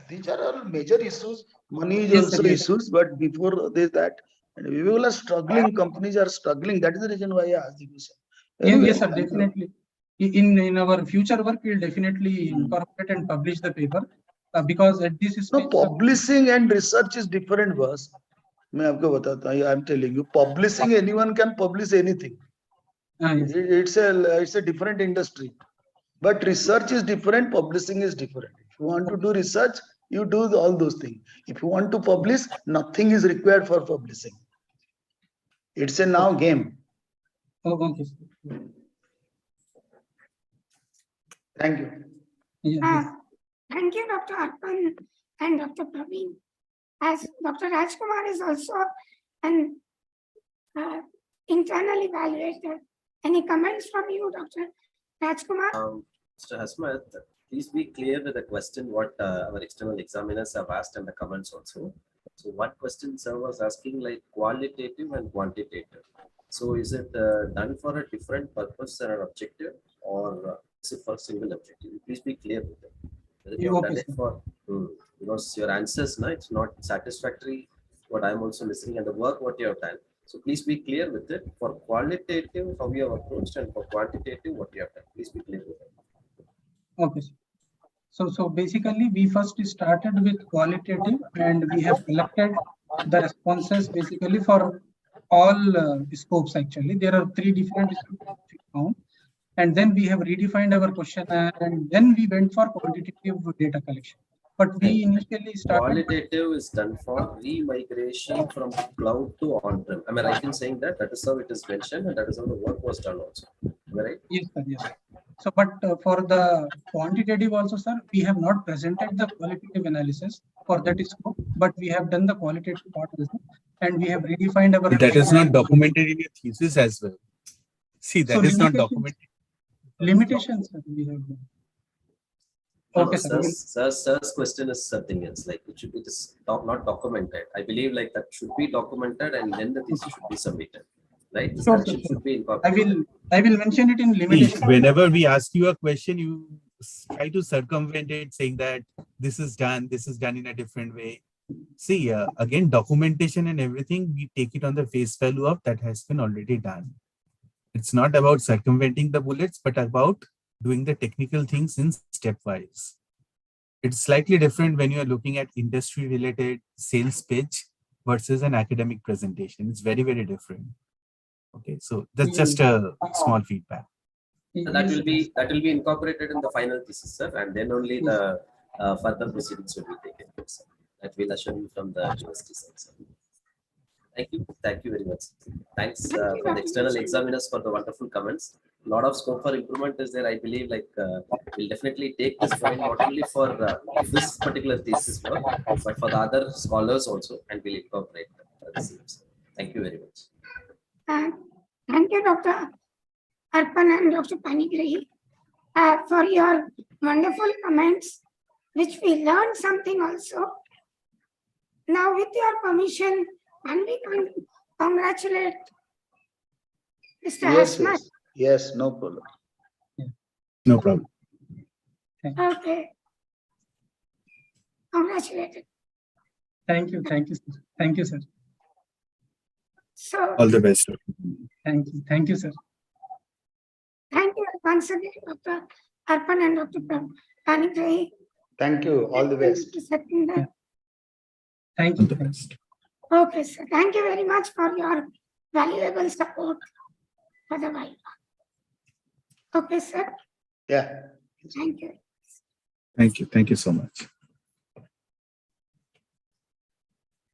these are all major issues. Money is also issues, but before that, and people are struggling. Companies are struggling. That is the reason why I asked the question. Anyway, yes, sir. Definitely. In our future work, we'll definitely incorporate and publish the paper because at this stage. No, publishing and research is different. Was I'm telling you, publishing, anyone can publish anything. Yes. It's a different industry, but research is different. Publishing is different. If you want to do research, you do all those things. If you want to publish, nothing is required for publishing. It's a now game. Oh, okay. Thank you. Thank you, Dr. Arpan and Dr. Praveen. As Dr. Rajkumar is also an internal evaluator. Any comments from you, Dr. Rajkumar? Mr. Hasmath, please be clear with the question what our external examiners have asked and the comments also. So what question sir was asking, like qualitative and quantitative. So is it done for a different purpose and an objective, or is it for a single objective? Please be clear with it. Whether you have done it for, because your answers, no, it's not satisfactory. What I'm also listening and the work what you have done. So please be clear with it. For qualitative, how you have approached, and for quantitative, what you have done. Please be clear with it. Okay. So basically, we first started with qualitative, and we have collected the responses basically for all scopes. Actually, there are 3 different scopes we found, and then we have redefined our questionnaire, and then we went for quantitative data collection. But we initially started. Qualitative is done for re-migration from cloud to on-prem. Am I right in saying that? That is how it is mentioned, and that is how the work was done also. Am I right? Yes, sir. Yes. So, but for the quantitative also, sir, we have not presented the qualitative analysis for that scope, but we have done the qualitative part also, and we have redefined our. That is not documented in your thesis as well. See, that is not documented. Limitations that we have done. Okay, Sir's question is something else. Like it should be just not documented. I believe like that should be documented, and then the thesis should be submitted. Right? This correction should be incorporated. I will mention it in limitation. Whenever we ask you a question, you try to circumvent it, saying that this is done in a different way. See, again, documentation and everything, we take it on the face value of that has been already done. It's not about circumventing the bullets, but about doing the technical things in stepwise. It's slightly different when you're looking at industry related sales pitch versus an academic presentation. It's very, very different. Okay, so that's just a small feedback. And that will be incorporated in the final thesis, sir, and then only the further proceedings will be taken. Sir. That will assure you from the university side, sir. Thank you very much. Thanks for the external examiners for the wonderful comments. A lot of scope for improvement is there. I believe we'll definitely take this point not only for this particular thesis work, but for the other scholars also, and we'll incorporate the same. Thank you very much. Thank you, Dr. Arpan and Dr. Panigrahi, for your wonderful comments, which we learned something also. Now, with your permission, can we congratulate Mr. Hasmath? Yes, no problem. No problem. Okay. Congratulated. Thank you, sir. Thank you, sir. So, All the best. Thank you, sir. thank you once again, Dr. Arpan and Dr. Panigrahi. Thank you. All the best. Thank All you. the best. Okay, sir. Thank you very much for your valuable support for the ViVA. Okay, sir. Yeah. Thank you. Thank you. Thank you so much.